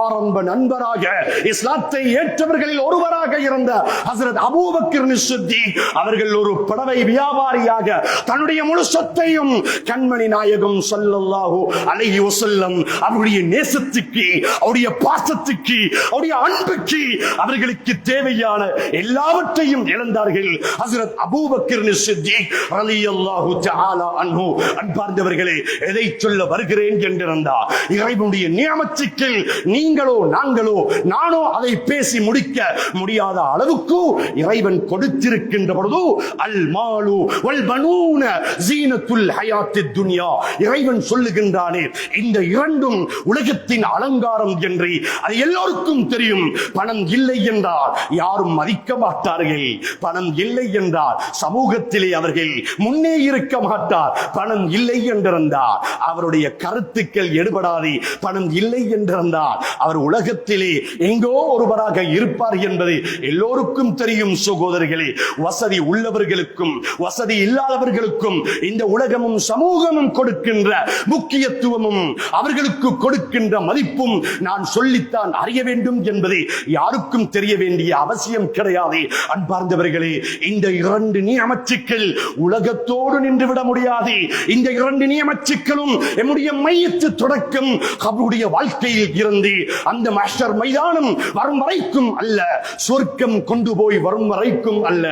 ஆரம்ப நண்பராக இஸ்லாத்தை ஏற்றவர்களில் ஒருவராக இருந்த ஹஸ்ரத் அபூபக்கர் சித்தீக் அவர்கள் ஒரு புடவை வியாபாரியாக தன்னுடைய முழு சொத்தையும் கண்மணி நாயகம் ஸல்லல்லாஹு அலைஹி வஸல்லம் அவருடைய நேசத்துக்கு, அவருடைய பாசத்துக்கு, அவருடைய அன்புக்கு, அவர்களுக்கு தேவையான எல்லாவற்றையும் இழந்தார்கள். ஹஸ்ரத் அபூபக்கர் சித்தீக் ரலியல்லாஹு தஆலா அன்ஹு. அன்பார்ந்தவர்களே, எதை சொல்ல வருகிறேன் என்றிருந்தால் இறைவனுடைய நியமத்துக்கள் நீங்களோ நாங்களோ நானோ அதை பேசி முடிக்க முடியாத அளவுக்கு இறைவன் கொடுத்திருக்கின்ற பொழுது அல் மாலு வல் பனூன ஜீனத்துல் ஹயாத்தித் துன்யா, இறைவன் சொல்லுகின்றானே இந்த இரண்டும் உலகத்தின் அலங்காரம் என்று அது எல்லோருக்கும் தெரியும். பணம் இல்லை என்றால் யாரும் மதிக்க மாட்டார்கள். பணம் இல்லை என்றால் சமூகத்திலே அவர்கள் முன்னே இருக்க மாட்டார். பணம் இல்லை என்றிருந்தால் அவருடைய கருத்துக்கள் எடுபடாது. பணம் இல்லை என்றிருந்தால் அவர் உலகத்திலே எங்கோ ஒருவராக இருப்பார் என்பது எல்லோருக்கும் தெரியும். சகோதரர்களே, வசதி உள்ளவர்களுக்கும் வசதி இல்லாதவர்களுக்கும் இந்த உலகமும் சமூகமும் கொடுக்கின்ற முக்கியத்துவமும் அவர்களுக்கு கொடுக்கின்ற மதிப்பும் நான் சொல்லித்தான் அறிய வேண்டும் என்பது யாருக்கும் தெரிய வேண்டிய அவசியம் கிடையாது. அன்பார்ந்தவர்களே, இந்த இரண்டு நியமத்துக்கள் உலகத்தோடு நின்றுவிட முடியாது. இந்த இரண்டு நியமத்துக்களும் நம்முடைய மையத்து தொடக்கம் அவருடைய வாழ்க்கையில் இருந்து அந்த மஹ்ஷர் மைதானம் வரும் வரைக்கும் அல்ல, சொர்க்கம் கொண்டு போய் வரும் வரைக்கும் அல்ல.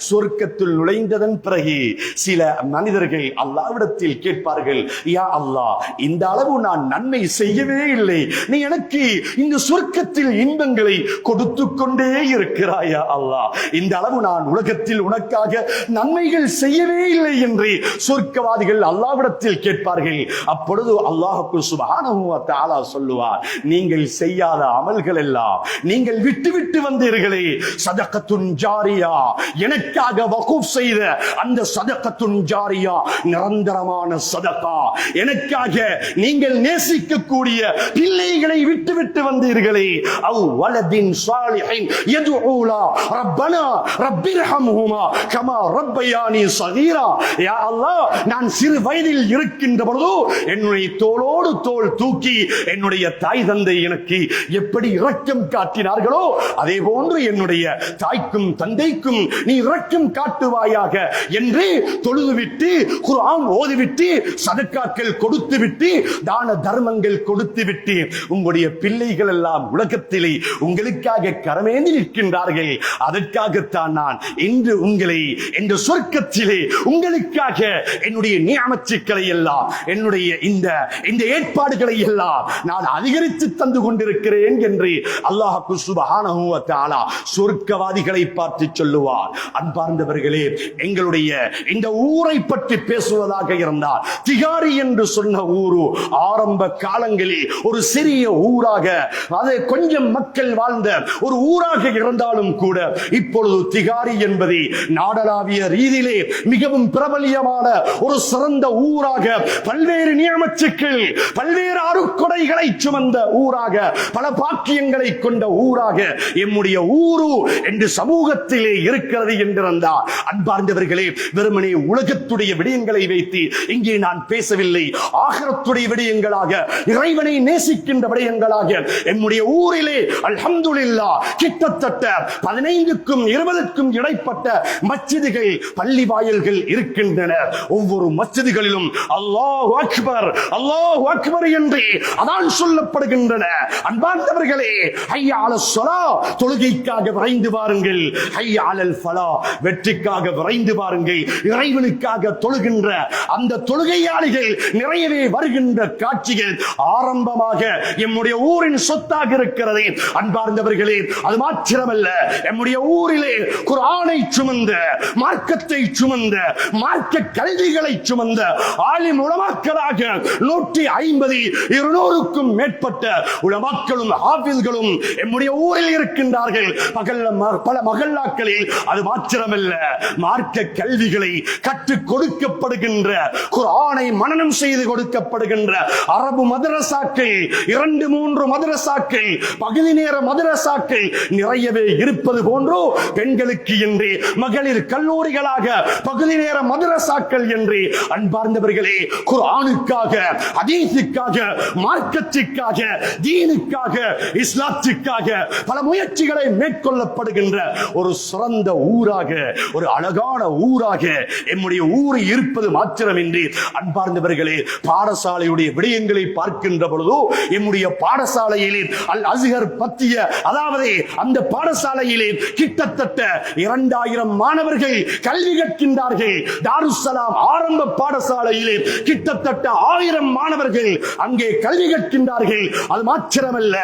சொர்க்கத்தில் நுழைந்ததன் பிறகு சில மனிதர்கள் அல்லாஹ்விடத்தில் கேட்பார்கள், யா அல்லாஹ், இந்த அளவு நான் நன்மை செய்யவே இல்லை, நீ எனக்கு இந்த சொர்க்கத்தில் இன்பங்களை கொடுத்து கொண்டே இருக்கிறாயா அல்லாஹ், இந்த அளவு நான் உலகத்தில் உனக்காக நன்மைகள் செய்யவே இல்லை என்று சொர்க்கவாதிகள் அல்லாஹ்விடத்தில் கேட்பார்கள். அப்பொழுது அல்லாஹ் சுப்ஹானஹு வ தஆலா சொல்லுவார், நீங்கள் செய்யாத அமல்கள் எல்லாம் நீங்கள் விட்டு வந்தீர்களே, சதகத்துன் ஜாரியா, எனக்காக வக்ஃப் செய்த அந்த சதகத்துன் ஜாரியா நிரந்தரமான சதகா, எனக்காக நீங்கள் நேசிக்கக்கூடிய பிள்ளைகளை விட்டு வந்தீர்களே, அவ் வலதின் சாலிஹின் யதுஊலா ரப்பனா ரப்பிர்ஹம்ஹுமா கமா ரப்பயானி ஸகீரா, யா அல்லாஹ், நான் சிறு வயதில் இருக்கின்ற பொழுது என்னுடைய தோளோடு தோள் தூக்கி என்னுடைய தாய் தந்தை எனக்கு எப்படி இரக்கம் காட்டினார்களோ அதே போன்று என்னுடைய தாய்க்கும் தந்தைக்கும் நீ இரக்கம் காட்டுவாயாக என்று தொழுதுவிட்டு குர்ஆன் ஓதிவிட்டு சதக்காக்கள் கொடுத்துவிட்டு தான தர்மங்கள் கொடுத்துவிட்டு உங்களுடைய பிள்ளைகள் எல்லாம் உலகத்திலே உங்களுக்காக கரமேந்தி நிற்கின்றார்கள். அதற்காகத்தான் நான் இன்று உங்களை இந்த சொர்க்கத்திலே உங்களுக்காக என்னுடைய நியமத்துக்களை எல்லாம் என்னுடைய இந்த ஏற்பாடுகளை எல்லாம் நான் அதிகரித்து தந்து கொண்டிருக்கிறேன் என்று அல்லாஹ் சுப்ஹானஹு வ தஆலா சொர்க்கவாதிகளை பார்த்து சொல்லுவார். அன்பார்ந்தவர்களே, எங்களுடைய இந்த ஊரை பற்றி பேசுவதாக இருந்தால், திகாரி என்று சொன்ன ஊரு ஆரம்ப காலங்களில் ஒரு சிறிய ஊராக, அது கொஞ்சம் மக்கள் வாழ்ந்த ஒரு ஊராக இருந்தாலும் கூட இப்பொழுது திகாரி என்பது நாடளாவிய ரீதியிலே மிகவும் பிரபலியமான ஒரு சிறந்த ஊராக, பல்வேறு நியமச்சுக்கள், பல்வேறு அருக்கொடைகளை சுமந்த ஊராக, பல பாக்கியங்களை கொண்ட ஊராக எம்முடைய ஊரு என்று சமூகத்திலே இருக்கிறது என்றிருந்தார். அன்பார்ந்தவர்களே, வெறுமனே உலகத்துடைய விடயங்களை வைத்து இங்கே நான் பேசவில்லை. ஆகிரத்துடைய விடயங்களாக, இறைவனை நேசிக்கின்ற விடயங்களாக எம்முடைய ஊரிலே அல்ஹம்துலில்லாஹ் கிட்டத்தட்ட 15க்கும் 20க்கும் இடைப்பட்ட மஸ்ஜிதுகள், பள்ளி வாயில்கள் இருக்கின்றன. ஒவ்வொரு மஸ்ஜிதுகளிலும் அல்லாஹு அக்பர், அல்லாஹு அக்பர் என்று அதான் சொல்லப்படுகின்றன. அன்பார்ந்தவர்களே, ஹய்ய அலஸ் ஸலாஹ் தொழுகைக்காக விரைந்து வாருங்கள், ஹய்ய அலல் ஃபலாஹ் வெற்றிக்காக விரைந்து வாருங்கள். இறைவனுக்காக தொழுகின்ற அந்த தொழுகையாளிகள் நிறையவே வருகின்ற காட்சிகள் ஆரம்பமாக எம்முடைய ஊரின் சொத்தாக இருக்கிறது. அன்பார்ந்தவர்களே, அது மாத்திரமல்ல, எம்முடைய ஊரிலே குர்ஆனை சுமந்த, மார்க்கத்தை சுமந்த, மார்க்க கல்விகளை சுமந்த ஆலிம் உலமாக்களாக 150 200க்கும் மேற்பட்ட உலமாக்களும் ஹாஃபிஸ்களும் எம்முடைய ஊரில் இருக்கின்றார்கள். பல மகல்லாக்களில் அது மாத்திரமல்ல, மார்க்க கல்விகளை கற்றுக் கொடுக்கப்படுகின்ற, குர்ஆனை மனனம் செய்து கொடுக்கப்படுகின்ற அரபு மதரசாக்கள், 2-3 மதரசாக்கள், பகுதி நேர மதரசாக்கள் நிறையவே இருப்பது போன்று பெண்களுக்கு என்று மகளிர் கல்லூரிகளாக பகுதி நேர மதரசாக்கள் என்று அன்பார்ந்தவர்களே, குர்ஆனுக்காக, ஹதீஸுக்காக, மார்க்கத்திற்காக, தீனுக்காக, இஸ்லாத்திற்காக பல முயற்சிகளை மேற்கொள்ளப்படுகின்ற ஒரு சிறந்த ஊராக, ஒரு அழகான ஊராக எம்முடைய ஊர் இருப்பது மாத்திரமின்றி, அன்பார்ந்தவர்களே, பாடசாலையுடைய விடயங்களை பார்க்கின்ற பொழுது எம்முடைய பாடசாலையிலே அல் அஸ்ஹர் பத்திய, அதாவது அந்த பாடசாலையிலே கிட்டத்தட்ட 2000 மாணவர்கள் கல்வி கற்கின்றார்கள். தாருஸ்ஸலாம் ஆரம்ப பாடசாலையிலே கிட்டத்தட்ட 1000 மாணவர்கள் அங்கே கல்வி கற்கின்றார்கள். அது மாத்திரமல்ல,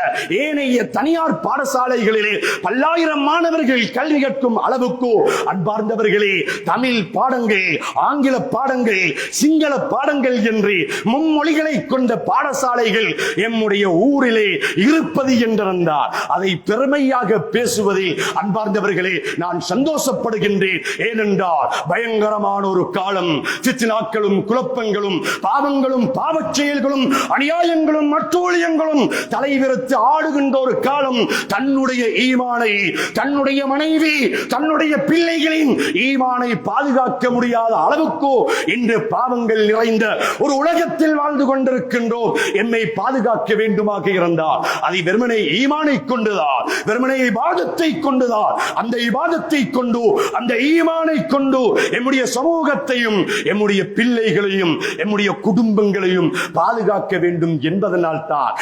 ஏனைய தனியார் பாடசாலைகளிலே பல்லாயிரம் மாணவர்கள் கல்வி கற்கும் அளவுக்கு அன்பார்ந்தவர்களே, தமிழ் பாடங்கள், ஆங்கில பாடங்கள், சிங்கள பாடங்கள் என்று மும்மொழிகளை கொண்ட பாடசாலைகள் எம்முடைய ஊரிலே இருப்பது என்றிருந்தார் அதை பெருமையாக பேசுவதில் அன்பார்ந்தவர்களே நான் சந்தோஷப்படுகின்றேன். ஏனென்றால் பயங்கரமான ஒரு காலம், ஃபித்னாக்களும் குழப்பங்களும் பாவங்களும் பாவச் செயல்களும் அநியாயங்களும் அட்டூழியங்களும் தலைவிரித்து ஆடுகின்ற ஒரு காலம். தன்னுடைய ஈமானை, தன்னுடைய மனைவி, தன்னுடைய பிள்ளைகளின் ஈமானை பாதுகாக்க முடியாத அளவுக்கு இன்று பாவங்கள் நிறைந்த ஒரு உலகத்தில் வாழ்ந்து கொண்டிருக்கின்றோம். எம்மை பாதுகாக்க வேண்டுமாக இருந்தால் அதை வெறுமனே ஈமானை கொண்டுதான், வெறுமனே இபாதத்தை கொண்டுதான், அந்த இபாதத்தை கொண்டு, அந்த ஈமானை கொண்டு எம்முடைய சமூகத்தையும், எம்முடைய பிள்ளைகளையும், எம்முடைய குடும்பங்களையும் பாதுகாக்க வேண்டும் என்பதனால் தான்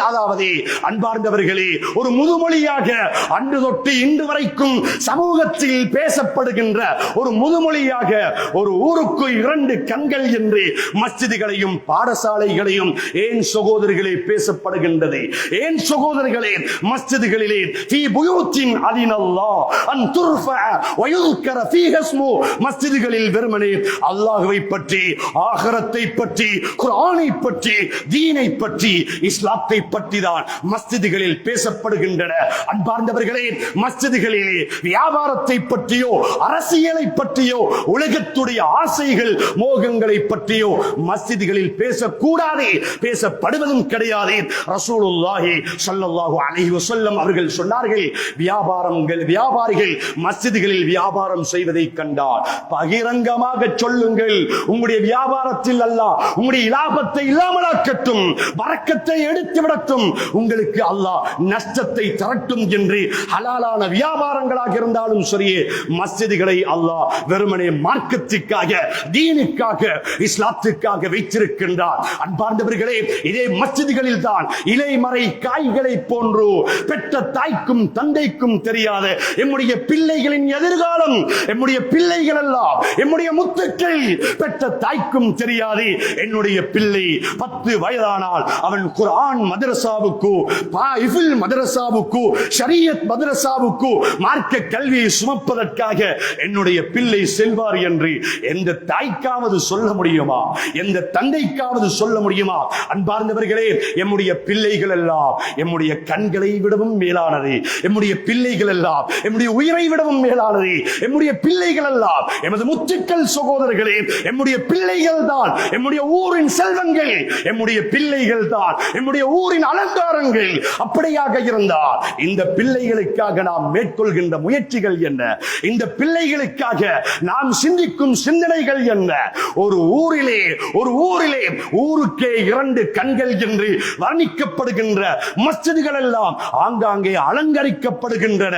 அதாவது அன்பார்ந்தவர்களே, ஒரு முதுமொழியாக அன்று தொட்டு இன்று வரைக்கும் சமூகத்தில் பேசப்படுகின்ற ஒரு முதுமொழியாக, ஒரு ஊருக்கு 2 கண்கள் என்று மஸ்ஜிதுகளையும் பாடசாலைகளையும் ஏன் சகோதரர்களே பேசப்படுகின்றது? ஏன் சகோதரர்களே மஸ்ஜிதுகளிலே ஃபீ புயூத்தின் அதினல்லாஹ் அன் துர்ஃபஅ வ யுذ்கர ஃபீஹா இஸ்மு, மஸ்ஜிதுகளில் வெறுமனே அல்லாஹ்வை பற்றி, ஆகிரத்தை பற்றி, குர்ஆனை பற்றி, தீனை பற்றி, இஸ்லாத்தை பற்றி தான் மஸ்ஜிதுகளில் பேசப்படுகின்றன. அன்பார்ந்தவர்களே, மஸ்ஜிதுகளிலே வியாபாரத்தை பற்றியோ, அரசியலை பற்றியோ, உலகத்துடைய ஆசைகள் மோகங்களை பற்றியோ மஸ்ஜிதுகளில் பேசக்கூடாது, பேசப்படுவதும் கிடையாது. ரசூலுல்லாஹி ஸல்லல்லாஹு அலைஹி வஸல்லம் அவர்கள் சொன்னார்கள், வியாபாரிகள் மஸ்ஜிதுகளில் வியாபாரம் செய்வதை கண்டால் பகிரங்கமாக சொல்லுங்கள், உங்களுடைய வியாபாரத்தில் அல்லாஹ் உங்களுடைய லாபத்தை இல்லாமலாக்கட்டும், பரக்கத்தை எடுத்து விடட்டும், உங்களுக்கு அல்லாஹ் நஷ்டத்தை தரட்டும் என்று. ஹலாலான வியாபாரங்களாக இருந்தாலும் சரி, மஸ்ஜிதுகளை அல்லாஹ் வெறுமனே மார்க்கத்திற்காக, தீனுக்காக, இஸ்லாத்திற்காக வைத்திருக்கின்றார். அன்பார்ந்தவர்களே, இதே மஸ்ஜிதுகளில் தான் இலைமறை காய்களை போன்று பெற்ற தாய்க்கும் தந்தைக்கும் தெரியாத எம்முடைய பிள்ளைகளின் எதிர்காலம், எம்முடைய பிள்ளைகள் எல்லாம் எம்முடைய முத்துக்கள் பெற்ற தாய்க்கும் தெரியாது. என்னுடைய பிள்ளை 10 வயதானால் அவன் குர்ஆன் மதரசாவுக்கு, மதரசாவுக்கு ஷரியத் மதரசாவுக்கு மார்க்க கல்வியை சுமப்பதற்காக என்னுடைய பிள்ளை செல்வார் என்று எந்த தாய்க்காவது சொல்ல முடியுமா? எந்த தந்தைக்காவது சொல்ல முடியுமா? அன்பார்ந்தவர்களே, எம்முடைய பிள்ளைகள் எல்லாம் எம்முடைய கண்களை விடவும் மேலானது. எம்முடைய பிள்ளைகள் எல்லாம் எம்முடைய உயிரை விடவும் மேலானது. எம்முடைய பிள்ளைகள் எல்லாம் எமது முத்துக்கள் சகோதரர்களே, எம்முடைய பிள்ளைகள் தான் எம்முடைய ஊரின் செல்வங்கள். எம்முடைய பிள்ளைகள் தான் எம்முடைய ஊரின் அலங்காரங்கள். அப்படியாக இருந்தால் இந்த பிள்ளைகளுக்காக நாம் மேற்கொள்கின்ற முயற்சிகள் என்ன? இந்த பிள்ளைகளுக்காக நாம் சிந்திக்கும் சிந்தனைகள் என்ன? ஒரு ஊரிலே ஊருக்கே 2 கண்கள் என்று வர்ணிக்கப்படுகின்ற மஸ்ஜிதுகள் எல்லாம் ஆங்காங்கே அலங்கரிக்கப்படுகின்றன,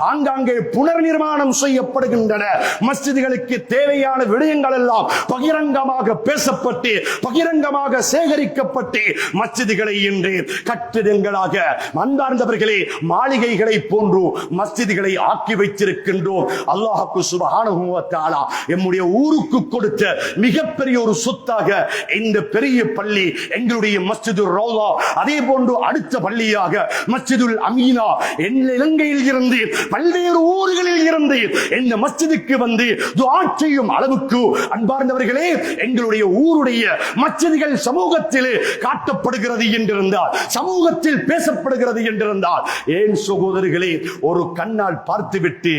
ஆங்காங்கே புனர் நிர்மாணம் செய்யப்படுகின்றன. மஸ்ஜிதுகளுக்கு தேவையான விடயங்கள் எல்லாம் பகிரங்கமாக பேசப்பட்டு பகிரங்கமாக சேகரிக்கப்பட்டு மஸ்ஜிதுகளை இன்று கட்டிடங்களாக அன்பார்ந்தவர்களே மாளிகைகளை போன்று மஸ்ஜிதுகளை ஆக்கி வைத்திருக்கின்றோம். அல்லாஹ் சுப்ஹானஹு வ தஆலா எம்முடைய ஊருக்கு கொடுத்த மிகப்பெரிய ஒரு சொத்தாக இந்த பெரிய பள்ளி எங்களுடைய மஸ்ஜிதுர் ரௌலா, அதே போன்று அடுத்த பள்ளியாக மஸ்ஜிதுல் அமீனா இலங்கையில் இருந்து பல்வேறு ஊர்களில் இருந்து இந்த மஸ்ஜிதுக்கு வந்து துஆ செய்யும் அளவுக்கு அன்பார்ந்தவர்களே எங்களுடைய ஊருடைய மஸ்ஜிதுகள் சமூகத்தில் காட்டப்படுகிறது என்றிருந்தால், சமூகத்தில் பேசப்படுகிறது என்றிருந்தால், ஏன் சகோதரர்களே ஒரு கண்ணால் பார்த்துவிட்டு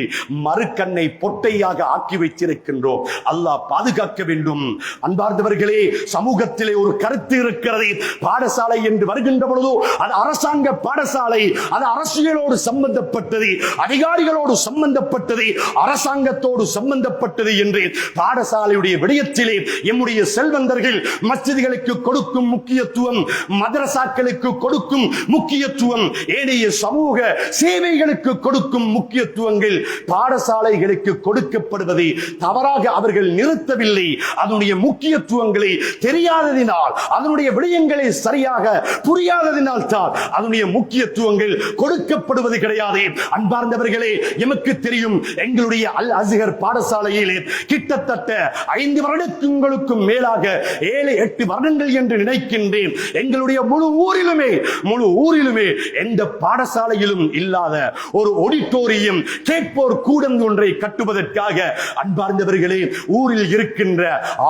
மறு கண்ணை பொட்டையாக ஆக்கி வைத்திருக்கின்றோம். அல்லாஹ் பாதுகாக்க வேண்டும். அன்பார்ந்தவர்களே, சமூகத்திலே ஒரு கருத்து இருக்கிறது. பாடசாலை என்று வருகின்ற பொழுது அது அரசாங்க பாடசாலை, அது அரசியலோடு சம்பந்தப்பட்டது, அதிகாரிகளோடு சம்பந்தப்பட்டது, அரசாங்கத்தோடு சம்பந்தப்பட்டது என்று பாடசாலையுடைய விடயத்திலே எம்முடைய செல்வந்தர்கள் மஸ்ஜிதுகளுக்கு கொடுக்கும் முக்கியத்துவம், மதரசாக்களுக்கு கொடுக்கும் முக்கியத்துவம், ஏனைய சமூக சேவைகளுக்கு கொடுக்கும் முக்கியத்துவங்கள் பாடசாலைகளுக்கு கொடுக்கப்படுவதை தவறாக அவர்கள் நிறுத்தவில்லை. அதனுடைய முக்கியத்துவங்களை தெரியாததினால், அதனுடைய விடயங்களை சரியாக புரியாததினால் தான் அதனுடைய முக்கியத்துவங்கள் கொடுக்கப்படுவது கிடையாது. அன்பார்ந்தவர்களே, எமக்கு தெரியும் எங்களுடைய அல் அஸ்ஹர் பாடசாலையிலே கிட்டத்தட்ட 5 வருடங்களுக்கும் மேலாக 7-8 வருடங்கள் என்று நினைக்கின்றேன், எங்களுடைய முழு ஊரிலுமே எந்த பாடசாலையிலும் இல்லாத ஒரு ஆடிட்டோரியம் கேட்போர் கூடம் ஒன்றை கட்டுவதற்காக அன்பார்ந்தவர்களே ஊரில் இருக்கின்ற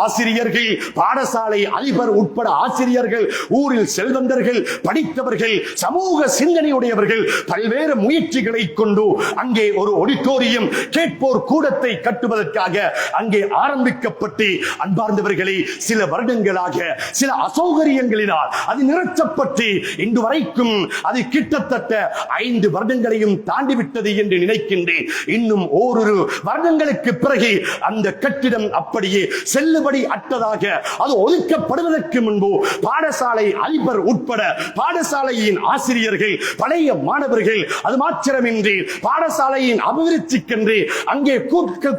ஆசிரியர்கள், பாடசாலை அதிபர் உட்பட ஆசிரியர்கள், ஊரில் செல்வந்தர்கள், படித்தவர்கள், சமூக சிந்தனையுடையவர்கள் பல்வேறு முயற்சிகளை கொண்டு அங்கே ஒரு ஆடிட்டோரியம் கேட்போர் கூடத்தை கட்டுவதற்காக அங்கே ஆரம்பிக்கப்பட்டு அன்பார்ந்தவர்களே சில வருடங்களாக சில அசௌகரியங்களினால் அது நிறுத்தப்பட்டு இன்று வரைக்கும் அது கிட்டத்தட்ட 5 வருடங்களையும் தாண்டிவிட்டது என்று நினைக்கின்றேன். இன்னும் ஓரிரு வருடங்களுக்கு பிறகு அந்த கட்டிடம் அப்படியே செல்லுபடி அற்றதாக அது ஒதுக்கப்படுவதற்கு முன்பு பாடசாலை அதிபர் உட்பட பாடசாலையின் ஆசிரியர்கள், பழைய மாணவர்கள், அது மாத்திரமின்றி பாடசாலையின் அபிவிருத்திக்கென்று அங்கே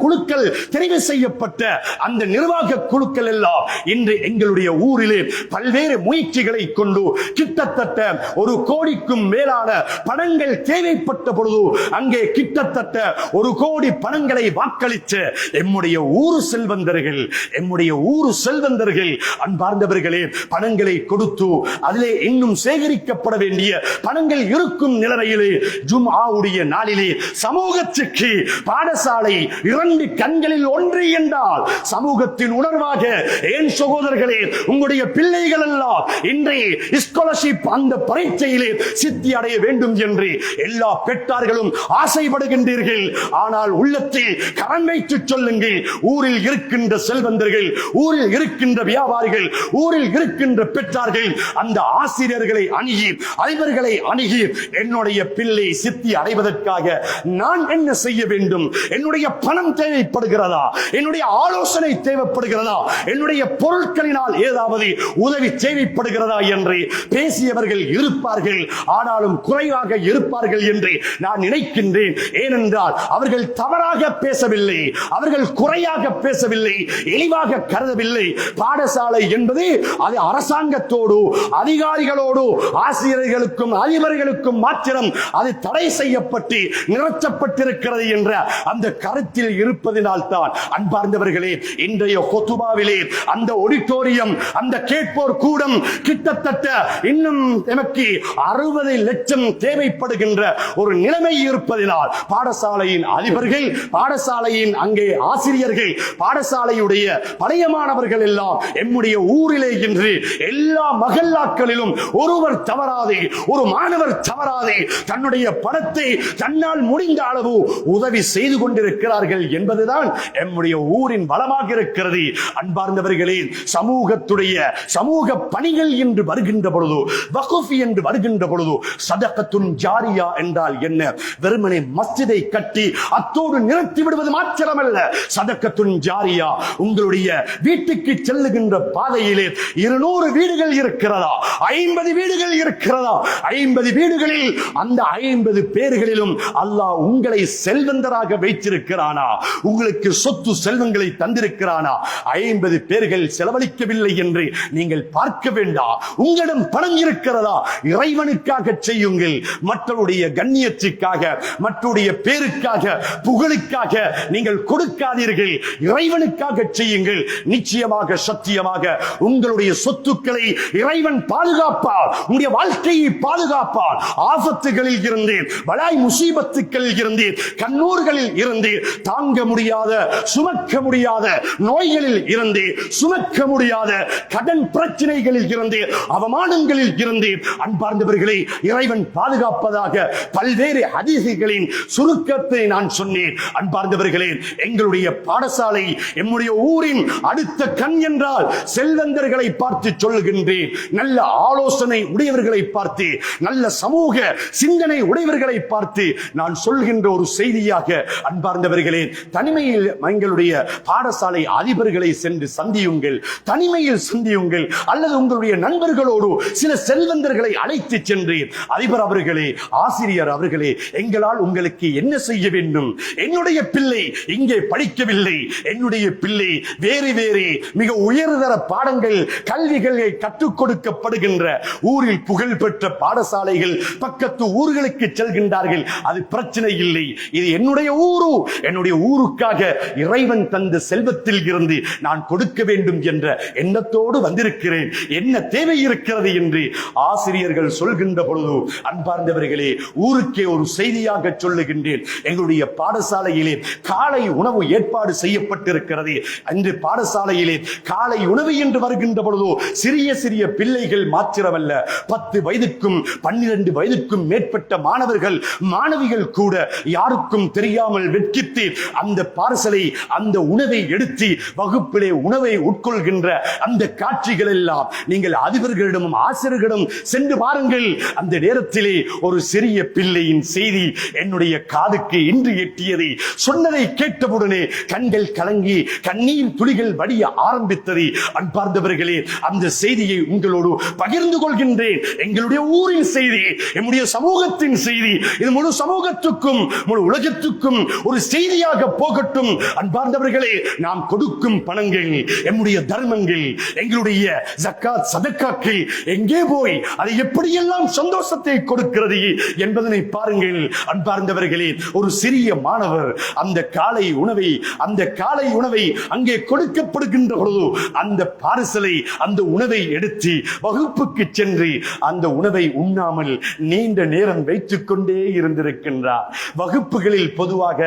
குழுக்கள் தெரிவு செய்யப்பட்ட அந்த நிர்வாக குழுக்கள் எல்லாம் இன்று எங்களுடைய ஊரிலே பல்வேறு முயற்சிகளை கொண்டு கிட்டத்தட்ட 1 கோடிக்கும் மேலான பணங்கள் தேவைப்பட்ட பொழுது அங்கே கிட்டத்தட்ட 1 கோடி பணங்களை வாக்களித்த எம்முடைய ஊரு செல்வந்தர்கள் அன்பார்ந்தவர்களே பணங்களை கொடுத்து அதிலே இன்னும் சேகரிக்கப்பட வேண்டிய பணங்கள் இருக்கும் நிலையிலே ஜும்ஆவுடைய நாளிலே சமூகத்துக்கு பாடசாலை 2 கண்களில் ஒன்று என்றால் சமூகத்தின் உணர்வாக ஏன் சகோதரர்களே உங்களுடைய பிள்ளைகள் எல்லாம் இன்றைய ஸ்காலர்ஷிப் அந்த பரீட்சையிலே சித்தி அடைய வேண்டும் என்று எல்லா பெற்றார்களும் ஆசைப்படுகின்றீர்கள். ஆனால் உள்ளத்தில் கரம் வைத்து சொல்லுங்கள், ஊரில் இருக்கின்ற செல்வந்தர்கள், ஊரில் இருக்கின்ற வியாபாரிகள், ஊரில் இருக்கின்ற பெற்றார்கள் அந்த ஆசிரியர்களை அணுகி அதிபர்களை அணுகி என்னுடைய பிள்ளை சித்தி அடைவதற்காக நான் என்ன செய்ய வேண்டும்? என்னுடைய பணம் தேவைப்படுகிறதா? என்னுடைய ஆலோசனை தேவைப்படுகிறதா? என்னுடைய பொருட்களினால் ஏதாவது உதவி தேவைப்படுகிறதா என்று பேசியவர்கள் இருப்பார்கள். ஆனாலும் குறைவாக இருப்பார்கள் என்று நான் நினைக்கின்றேன். ஏனென்றால் அவர்கள் தவறாக பேசவில்லை, அவர்கள் குறையாக பேசவில்லை, இழிவாக கருதவில்லை. பாடசாலை என்பது அது அரசாங்கத்தோடு அதிகாரிகளோடு ஆசிரியர்களுக்கும் அதிபர்களுக்கும் மாத்திரம் அது தடை செய்யப்பட்டு நிறுத்தப்பட்டிருக்கிறது என்ற அந்த கருத்தில் இருப்பதினால் தான் அன்பார்ந்தவர்களே இன்றைய கொத்துபாவிலே அந்த ஆடிட்டோரியம் அந்த கேட்போர் கூடம் கிட்டத்தட்ட இன்னும் நமக்கு 60 லட்சம் தேவைப்படுகிறது. கொள்கின்ற ஒரு நிலைமை இருப்பதினால் பாடசாலையின் அதிபர்கள், பாடசாலையின் அங்கே ஆசிரியர்கள், பாடசாலையுடைய பழைய மாணவர்கள் எல்லாம் எம்முடைய ஊரிலே இன்று எல்லா மகல்லாக்களிலும் ஒருவர் தவறாதே, ஒரு மாணவர் தவறாதே தன்னுடைய பணத்தை தன்னால் முடிந்த அளவு உதவி செய்து கொண்டிருக்கிறார்கள் என்பதுதான் எம்முடைய ஊரின் வளமாக இருக்கிறது. அன்பார்ந்தவர்களே, சமூகத்துடைய சமூக பணிகள் என்று வருகின்ற பொழுது, வக்ஃப் என்று வருகின்ற பொழுது, சதகத்துன் ஜாரியா என்றால் என்ன? வெறுமனே மஸ்ஜிதை கட்டி அத்தோடு நிறுத்தி விடுவது மாத்திரமல்ல. சதகத்துன் ஜாரியா, உங்களுடைய வீட்டுக்கு செல்லுகின்ற பாதையிலே 200 வீடுகள் இருக்கிறதா, 50 வீடுகள் இருக்கிறதா, 50 வீடுகளில் அந்த 50 பேர்களிலும் அல்லாஹ் உங்களை செல்வந்தராக வைத்திருக்கிறானா? உங்களுக்கு சொத்து செல்வங்களை தந்திருக்கிறானா? 50 பேர்கள் செலவழிக்கவில்லை என்று நீங்கள் பார்க்க வேண்டாம். உங்களிடம் பணம் இருக்கிறதா? இறைவனுக்காக செய்யுங்கள். மற்றவருடைய கண்ணியத்துக்காக, மற்றவருடைய பேருக்காக, புகழுக்காக நீங்கள் கொடுக்காதீர்கள். இறைவனுக்காக செய்யுங்கள். நிச்சயமாக சத்தியமாக உங்களுடைய சொத்துக்களை இறைவன் பாதுகாப்பார். உங்களுடைய வாழ்க்கையை பாதுகாப்பார். ஆபத்துகளில் இருந்து, பலாய் முசீபத்துக்களில் இருந்து, கண்ணூர்களில் இருந்து, தாங்க முடியாத சுமக்க முடியாத நோய்களில் இருந்து, சுமக்க முடியாத கடன் பிரச்சனைகளில் இருந்து, அவமானங்களில் இருந்து அன்பார்ந்தவர்களை இறைவன் பாதுகாப்பதாக பல்வேறு ஹதீஸ்களின் சுருக்கத்தை நான் சொன்னேன். அன்பார்ந்தவர்களே, எங்களுடைய பாடசாலை எம்முடைய ஊரின் அடுத்த கண் என்றால் செல்வந்தர்களை பார்த்து சொல்லுகின்றேன். நல்ல ஆலோசனை உடையவர்களை பார்த்து, நல்ல சமூக சிந்தனை உடையவர்களை பார்த்து நான் சொல்கின்ற ஒரு செய்தியாக, அன்பார்ந்தவர்களே, தனிமையில் எங்களுடைய பாடசாலை அதிபர்களை சென்று சந்தியுங்கள். தனிமையில் சந்தியுங்கள். அல்லது உங்களுடைய நண்பர்களோடு சில செல்வந்தர்களை அழைத்து சென்று, அதிபர் அவர்களே, ஆசிரியர் அவர்களே, எங்களால் உங்களுக்கு என்ன செய்ய வேண்டும்? என்னுடைய பிள்ளை இங்கே படிக்கவில்லை, என்னுடைய பிள்ளை வேறு வேறு மிக உயர்தர பாடங்கள் கல்விகளை கற்றுக் கொடுக்கப்படுகின்ற ஊரில் புகழ்பெற்ற பாடசாலைகள் பக்கத்து ஊர்களுக்கு செல்கின்றார்கள். அது பிரச்சனை இல்லை. இது என்னுடைய ஊரு. என்னுடைய ஊருக்காக இறைவன் தந்த செல்வத்தில் இருந்து நான் கொடுக்க வேண்டும் என்ற எண்ணத்தோடு வந்திருக்கிறேன். என்ன தேவை இருக்கிறது என்று ஆசிரியர்கள் சொல்கின்ற பொழுது, அன்பார்ந்தவர்களே, ஊருக்கே ஒரு செய்தியாக சொல்லுகின்றேன். எங்களுடைய பாடசாலையிலே காலை உணவு ஏற்பாடு செய்யப்பட்டிருக்கிறது. அந்த பாடசாலையிலே காலை உணவு என்று வருகின்ற பொழுது சிறிய சிறிய பிள்ளைகள் மாத்திரமல்ல, 10 வயதுக்கும் 12 வயதுக்கும் மேற்பட்ட மாணவர்கள் மாணவிகள் கூட யாருக்கும் தெரியாமல் வெட்கித்து அந்த பார்சலை, அந்த உணவை எடுத்து வகுப்பிலே உணவை உட்கொள்கின்ற அந்த காட்சிகள் எல்லாம் நீங்கள் அதிபர்களிடமும் ஆசிரியர்களிடம் சென்று பாருங்கள். அந்த நேரத்திலே ஒரு சிறிய பிள்ளையின் செய்தி என்னுடைய காதுக்கு இன்று எட்டியது. சொன்னதை கேட்டவுடனே கண்கள் கலங்கி கண்ணீர் துளிகள் வடிய ஆரம்பித்தது. அன்பார்ந்தவர்களே, அந்த செய்தியை உங்களோடு பகிர்ந்து கொள்கின்றேன். எங்களுடைய ஊரின் செய்தி, நம்முடைய சமூகத்தின் செய்தி. இது முழு சமூகத்துக்கும், முழு உலகத்துக்கும் ஒரு செய்தியாக போகட்டும். அன்பார்ந்தவர்களே, நாம் கொடுக்கும் பணங்கள், நம்முடைய தர்மங்கள், எங்களுடைய ஜக்காத் சதக்காக்கள் எங்கே போய் அதை எப்படியெல்லாம் சந்தோஷத்தை கொடுக்கிறது என்பதனை பாருங்கள். அன்பார்ந்தவர்களே, ஒரு சிறிய மாணவர் அந்த காலை உணவை அங்கே கொடுக்கப்படுகின்ற பொழுது அந்த பார்சலை, அந்த உணவை எடுத்து வகுப்புக்கு சென்று அந்த உணவை உண்ணாமல் நீண்ட நேரம் வைத்துக் கொண்டே இருந்திருக்கின்றார். வகுப்புகளில் பொதுவாக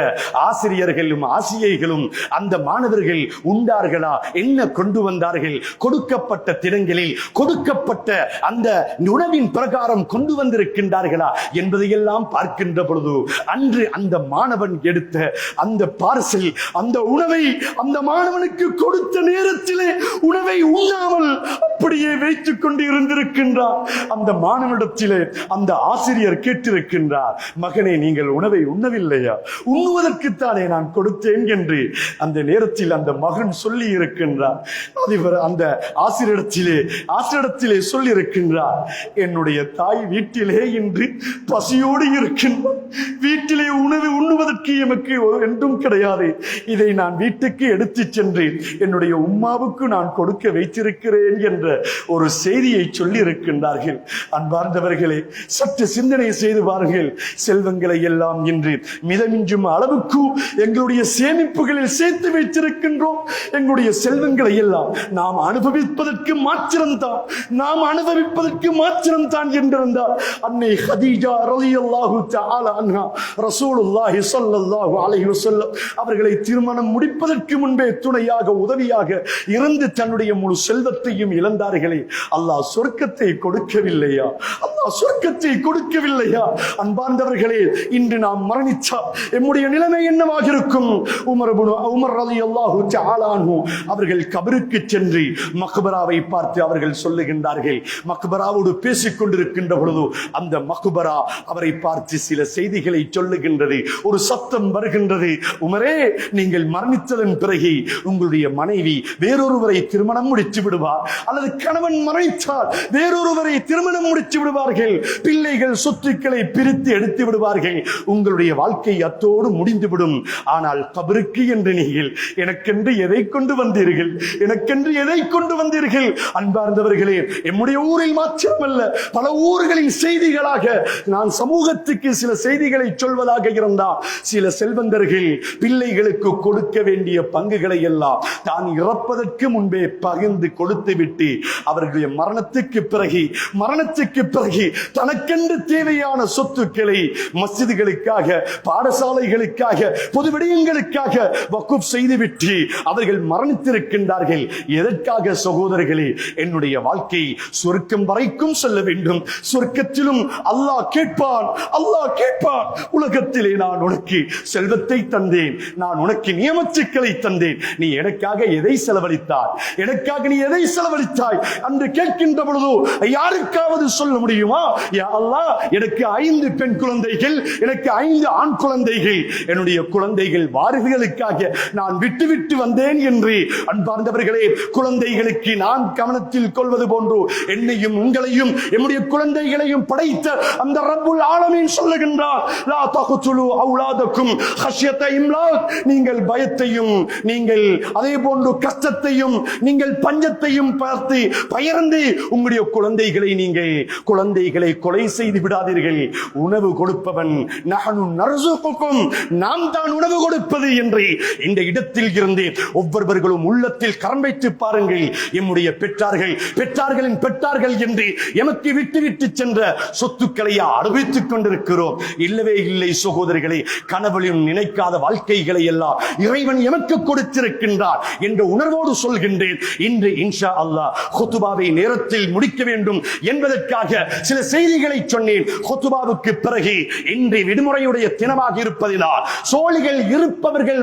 ஆசிரியர்களும் ஆசிரியர்களும் அந்த மாணவர்கள் உண்டார்களா, என்ன கொண்டு வந்தார்கள், கொடுக்கப்பட்ட தினங்களில் கொடுக்கப்பட்ட அந்த உணவின் பிரகாரம் கொண்டு வந்திருக்கின்றார்களா என்பதையெல்லாம் பார்க்கின்ற பொழுது, அன்று அந்த மாணவன் எடுத்த அந்த பார்சல், அந்த உணவை அந்த மாணவனுக்கு கொடுத்த நேரத்திலே உணவை உண்ணாமல் அப்படியே வைத்துக் கொண்டு இருந்திருக்கின்றார். அந்த மாணவனிடத்திலே அந்த ஆசிரியர் கேட்டிருக்கின்றார், மகனே, நீங்கள் உணவை உண்ணவில்லையா? உண்ணுவதற்குத்தானே நான் கொடுத்தேன் என்று அந்த நேரத்தில் அந்த மகன் சொல்லி இருக்கின்றார். அதிபர் அந்த ஆசிரியரிடத்திலே சொல்லி இருக்கின்றார், என்னுடைய தாய் வீட்டிலே இன்று பசியோடு இருக்கின்றார். வீட்டிலே உணவு உண்ணுவதற்கு எமக்கு என்றும் கிடையாது. இதை நான் வீட்டுக்கு எடுத்து சென்று என்னுடைய உம்மாவுக்கு நான் கொடுக்க வைத்திருக்கிறேன் என்ற ஒரு செய்தியை சொல்லி இருக்கின்றார்கள். அன்பார்ந்தவர்களே, சற்று சிந்தனை செய்து பாருங்கள். செல்வங்களை எல்லாம் இன்று மிதமிஞ்சும் அளவுக்கு எங்களுடைய சேமிப்புகளில் சேர்த்து வைத்திருக்கின்றோம். எங்களுடைய செல்வங்களை எல்லாம் நாம் அனுபவிப்பதற்கு மாத்திரம்தான் என்றிருந்தால் அன்னை ஹதீஜா ஹதீஜா ரலியல்லாஹு தஆலா அன்ஹா ரசூலுல்லாஹி ஸல்லல்லாஹு அலைஹி வஸல்லம் அவர்களை திருமணம் முடிப்பதற்கு முன்பே துணையாக உதவியாக இருந்து தன்னுடைய முழு செல்வத்தையும் இழந்தார்களே, அல்லாஹ் சொர்க்கத்தை கொடுக்கவில்லையா? அல்லாஹ் சொர்க்கத்தை கொடுக்கவில்லையா? அன்பார்ந்தவர்களே, இன்று நாம் மரணிச்சா நம்முடைய நிலைமை என்னவாக இருக்கும்? உமர் ரலியல்லாஹு தஆலா அன்ஹு அவர்கள் கபருக்கு சென்று மக்பராவை பார்த்து அவர்கள் சொல்லுகின்றார்கள். மக்பராவோடு பேசிக் கொண்டிருக்கின்ற பொழுது அந்த மக்பரா அவரை பார்த்து சில செய்திகளை சொல்லுகின்றது. ஒரு சத்தம் வருகின்றது, உமரே, நீங்கள் மரணித்ததன் பிறகு உங்களுடைய மனைவி வேறொருவரை திருமணம் முடித்து விடுவார், அல்லது கணவன் மரணித்தால் வேறொருவரை திருமணம் முடித்து விடுவார்கள், பிள்ளைகள் சொத்துக்களை பிரித்து எடுத்து விடுவார்கள், உங்களுடைய வாழ்க்கை அத்தோடு முடிந்துவிடும். ஆனால் கபருக்கு என்று நீங்கள் எனக்கென்று எதை கொண்டு வந்தீர்கள்? எனக்கென்று எதை கொண்டு வந்தீர்கள்? அன்பார்ந்தவர்களே, நம்முடைய ஊரில் மாத்திரமல்ல, பல ஊர்களின் செய்திகளாக நான் சமூகத்துக்கு சில செய்திகளை சொல்வதாக இருந்தால், சில செல்வந்தர்கள் பிள்ளைகளுக்கு கொடுக்க வேண்டிய பங்குகளை எல்லாம் தான் இறப்பதற்கு முன்பே பகிர்ந்து கொடுத்து விட்டு அவர்களுடைய மரணத்துக்கு பிறகு தனக்கென்று தேவையான சொத்துக்களை மஸ்ஜிதுகளுக்காக, பாடசாலைகளுக்காக, பொது விடயங்களுக்காக வக்ஃப் செய்துவிட்டு அவர்கள் மரணித்திருக்கின்றார்கள். எதற்காக சகோதரர்களே? என்னுடைய வாழ்க்கை சொர்க்கம் வரைக்கும் செல்ல வேண்டும். சொர்க்கத்திலும் அல்லாஹ் கேட்பான். உலகத்திலே நான் உனக்கு செல்வத்தை தந்தேன், நான் உனக்கு நியமத்துக்களை தந்தேன், நீ எனக்காக எதை செலவழித்தாய்? எனக்காக நீ எதை செலவழித்தாய் என்று கேட்கின்ற பொழுது யாருக்காவது சொல்ல முடியுமா? யா அல்லாஹ், எனக்கு 5 பெண் குழந்தைகள், எனக்கு 5 ஆண் குழந்தைகள், என்னுடைய குழந்தைகள் வாரிசுகளுக்காக நான் விட்டு வந்தேன் என்று. அன்பார்ந்தவர்களே, குழந்தைகளுக்கு நான் கவனத்தில் கொள்வது போன்று என்னையும் உங்களையும் என்னுடைய குழந்தைகளையும் படைத்த அந்த ரப்புல் ஆலமீன் சொல்லுகின்றார், லா தக்துலு அவுலாதக்கும் ஹஷ்யத இம்லாக். நீங்கள் பயத்தையும், நீங்கள் அதே போன்று கஷ்டத்தையும், நீங்கள் பஞ்சத்தையும் பார்த்து பயந்து உங்களுடைய குழந்தைகளை கொலை செய்து விடாதீர்கள். உணவு கொடுப்பவன் நஹனு நர்சுகுக்கும், நாம் தான் உணவு கொடுப்பது என்று இந்த இடத்தில் இருந்து ஒவ்வொருவர்களும் உள்ளத்தில் கரம் வைத்து பாருங்கள். எம்முடைய பெற்றார்களின் பெற்றார்கள் என்று எமக்கு விட்டு சென்ற சொத்துக்களை அனுபவித்துக் கொண்டிருக்கிறோம். இல்லவே இல்லை சகோதரிகளே, கனவுலையும் நினைக்காத வாழ்க்கைகளை எல்லாம் இறைவன் எமக்கு கொடுத்திருக்கின்றார் என்ற உணர்வோடு சொல்கின்றேன். இன்று இன்ஷா அல்லாஹ் குத்துபாவை நேரத்தில் முடிக்க வேண்டும் என்பதற்காக சில செய்திகளை சொன்னேன். குத்துபாவுக்கு பிறகு இன்று விடுமுறையுடைய தினமாக இருப்பதினால் சோழிகள் இருப்பவர்கள்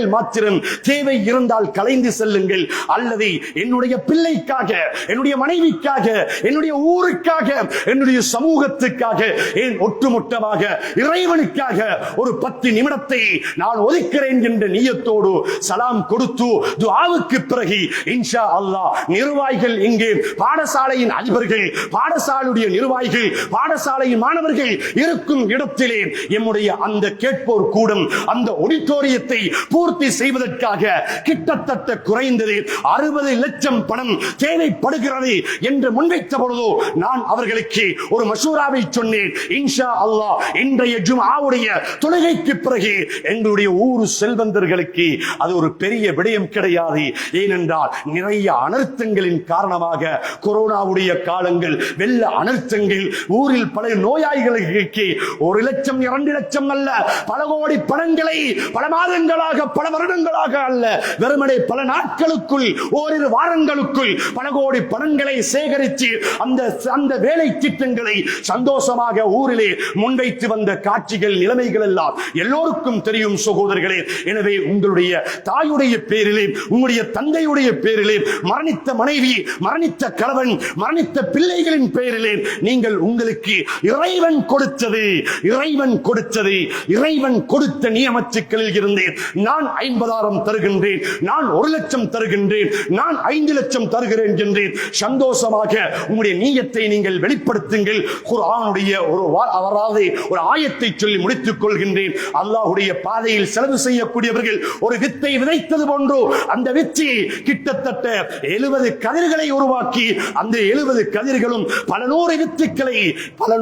மாத்திரம் தேவை இருந்தால் கலைந்து செல்லுங்கள், அல்லது என்னுடைய பிள்ளைக்காக, என்னுடைய மனைவிக்காக, என்னுடைய ஊருக்காக, என்னுடைய சமூகத்துக்காக, ஏன் ஒட்டுமொத்தமாக இறைவனுக்காக ஒரு 10 நிமிடத்தை நான் ஒதுக்கிறேன் என்ற நியத்தோடு சலாம் கொடுத்து துஆவுக்கு பிறகு இன்ஷா அல்லாஹ் நிர்வாகிகள், இங்கே பாடசாலையின் அதிபர்கள், பாடசாலையுடைய நிர்வாகிகள், பாடசாலையின் மாணவர்கள் இருக்கும் இடத்திலே எம்முடைய அந்த கேட்போர் கூடம், அந்த ஆடிட்டோரியத்தை பூர்த்தி செய்வதற்காக கிட்டத்தட்ட குறைந்தது 60 லட்சம் பணம் தேவைப்படுகிறது என்று முன்வைத்த பொழுது நான் அவர்களுக்கு ஒரு மசூராவை சொன்னேன். இன்ஷா அல்லாஹ் இன்றைய ஜும்ஆவுடைய தொழுகைக்கு பிறகு எங்களுடைய ஊர் செல்வந்தர்களுக்கு அது ஒரு பெரிய விடயம் கிடையாது. ஏனென்றால் நிறைய அனர்த்தங்களின் காரணமாக, கொரோனாவுடைய காலங்கள், வெள்ள அனர்த்தங்கள், ஊரில் பல நோயாளிகளுக்கு 1 லட்சம் 2 லட்சம் அல்ல, பல கோடி பணங்களை பல மாதங்களாக, பல வருடங்களாக அல்ல, வெறுமனே பல நாட்களுக்குள், ஓரிரு வாரங்களுக்குள் பல கோடி பணங்களை சேகரித்து அந்த வேலை திட்டங்களை சந்தோஷமாக ஊரிலே முன்வைத்து வந்த காட்சிகள், நிலைமைகள் எல்லாம் எல்லோருக்கும் தெரியும் சகோதரர்களே. எனவே உங்களுடைய தாயுடைய பேரிலே, உங்களுடைய தந்தையுடைய பேரிலே, மரணித்த மனைவி, மரணித்த கணவன், மரணித்த பிள்ளைகளின் பேரிலே நீங்கள் உங்களுக்கு இறைவன் கொடுத்த நியமத்துக்களில் இருந்தேன். நான் 50,000 தருகின்றேன், நான் 1 லட்சம் தருகின்றேன், நான் 5 லட்சம் தருகிறேன் என்றேன். சந்தோஷமாக உங்களுடைய நீயத்தை நீங்கள் வெளிப்படுத்துங்கள். குர்ஆனுடைய ஒரு ஆயத்தை சொல்லி முடித்துக் கொள்கின்றேன். அல்லாஹ்வுடைய பாதையில் செலவு செய்யக்கூடியவர்கள் ஒரு வித்தை விதைத்தது போன்று அந்த வித்தை கிட்டத்தட்ட 70 கதிர்களை உருவாக்கி அந்த 70 50 கதிர்களும் பல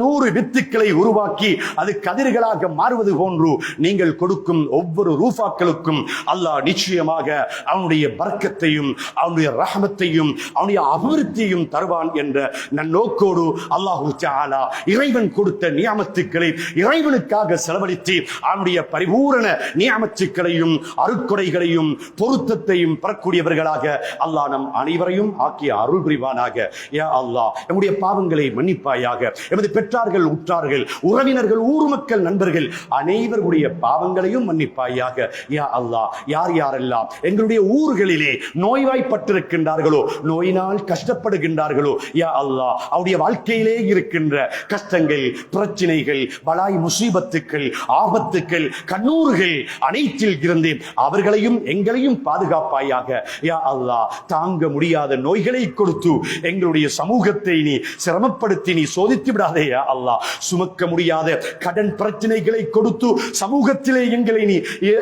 நூறு வித்துக்களை உருவாக்கி அது கதிர்களாக மாறுவது போன்று நீங்கள் கொடுக்கும் ஒவ்வொரு ரூபாக்களுக்கும் அல்லாஹ் நிச்சயமாக அவனுடைய பரக்கத்தையும் அவனுடைய ரஹமத்தையும் அவனுடைய அபிவிருத்தியையும் தருவான் என்ற நன்னோக்கோடு அல்லாஹு தஆலா இறைவன் கொடுத்த நியாமத்துக்களை இறைவனுக்காக செலவழித்து அவனுடைய பரிபூரண நியாமத்துக்களையும் அருட்கொடைகளையும் பொருத்தத்தையும் பெறக்கூடியவர்களாக அல்லாஹ் நம் அனைவரையும் ஆக்கிய அருள் புரிவானாக. யா அல்லாஹ் நம்முடைய பாவங்களை மன்னிப்பாயாக. எமது பெற்றார்கள், உற்றார்கள், உறவினர்கள், ஊர் மக்கள், நண்பர்கள் அனைவருடைய பாவங்களையும் மன்னிப்பாயாக. யா அல்லாஹ் யார் யாரெல்லாம் எங்களுடைய ஊர்களிலே நோய்வாய்ப்பட்டிருக்கின்றார்களோ, நோயினால் கஷ்டப்படுகின்றார்களோ, யா அல்லாஹ் அவருடைய வாழ்க்கையிலே இருக்கின்ற கஷ்டங்கள், பிரச்சனைகள், பலாய் முசீபத்துக்கள், ஆபத்துக்கள், கண்ணூர்கள் அனைத்தில் இருந்து அவர்களையும் எங்களையும் பாதுகாப்பாயாக. யா அல்லாஹ் தாங்க முடியாத நோய்களை கொடுத்து எங்களுடைய சமூகத்தை நீ சிரமப்படுத்தி நீ சோதித்து விடாதே. யா அல்லாஹ் சுமக்க முடியாத கடன் பிரச்சனைகளை கொடுத்து சமூகத்திலே எங்களை நீ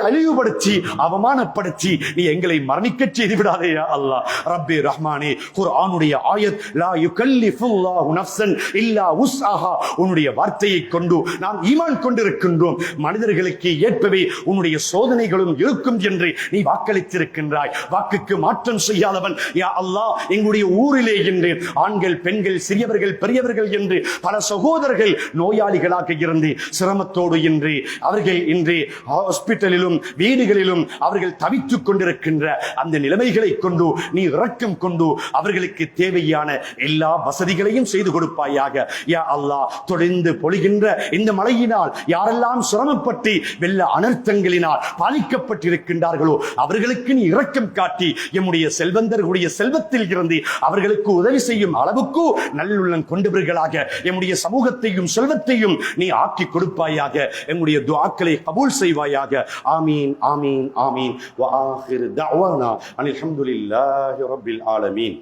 அழிவுபடுத்தி அவமானப்படுத்தி நீ எங்களை மரணிக்க செய்து விடாதே. யா அல்லாஹ் ரப்பே ரஹ்மானே, குர்ஆனுடைய ஆயத் லா யுகல்லிஃபுல்லாஹு நஃப்ஸன் இல்லா உஸ்ஆஹா, உன்னுடைய வார்த்தையை கொண்டு நாம் ஈமான் கொண்டிருக்கின்றோம். மனிதர்களுக்கு ஏற்பவே உன்னுடைய சோதனைகளும் இருக்கும் என்று நீ வாக்களித்திருக்கின்றாய். வாக்குக்கு மாற்றம் செய்யாதவன். யா அல்லாஹ் எங்களுடைய ஊரிலே இன்று ஆண்கள், பெண்கள், சிறியவர்கள், பெரியவர்கள் என்று பல சகோதரர்கள் நோயாளிகளாக இருந்து சிரமத்தோடு இன்று அவர்கள் இன்று ஹாஸ்பிட்டலிலும் வீடுகளிலும் அவர்கள் தவித்துக் கொண்டிருக்கின்ற அந்த நிலைமைகளை கொண்டு நீ இரக்கம் கொண்டு அவர்களுக்கு தேவையான எல்லா வசதிகளையும் செய்து கொடுப்பாயாக. யா அல்லாஹ் தொடர்ந்து பொழிகின்ற இந்த மழையினால் யாரெல்லாம் சிரமப்பட்டு வெள்ள அனர்த்தங்களினால் பாதிக்கப்பட்டிருக்கின்றார்களோ அவர்களுக்கு நீ இரக்கம் காட்டி எம்முடைய செல்வந்தர்களுடைய செல்வத்தில் இருந்து அவர்களுக்கு உதவி செய்யும் அளவுக்கு நல்லுள்ளம் கொண்டவர்களாக எம்முடைய சமூகத்தையும் செல்வத்தையும் நீ ஆக்கி கொடுப்பாயாக. எம்முடைய துஆக்களை கபூல் செய்வாயாக. ஆமீன் ஆமீன் ஆமீன். வ ஆகிரு தஅவானா அனில் ஹம்துலில்லாஹி ரப்பில் ஆலமீன்.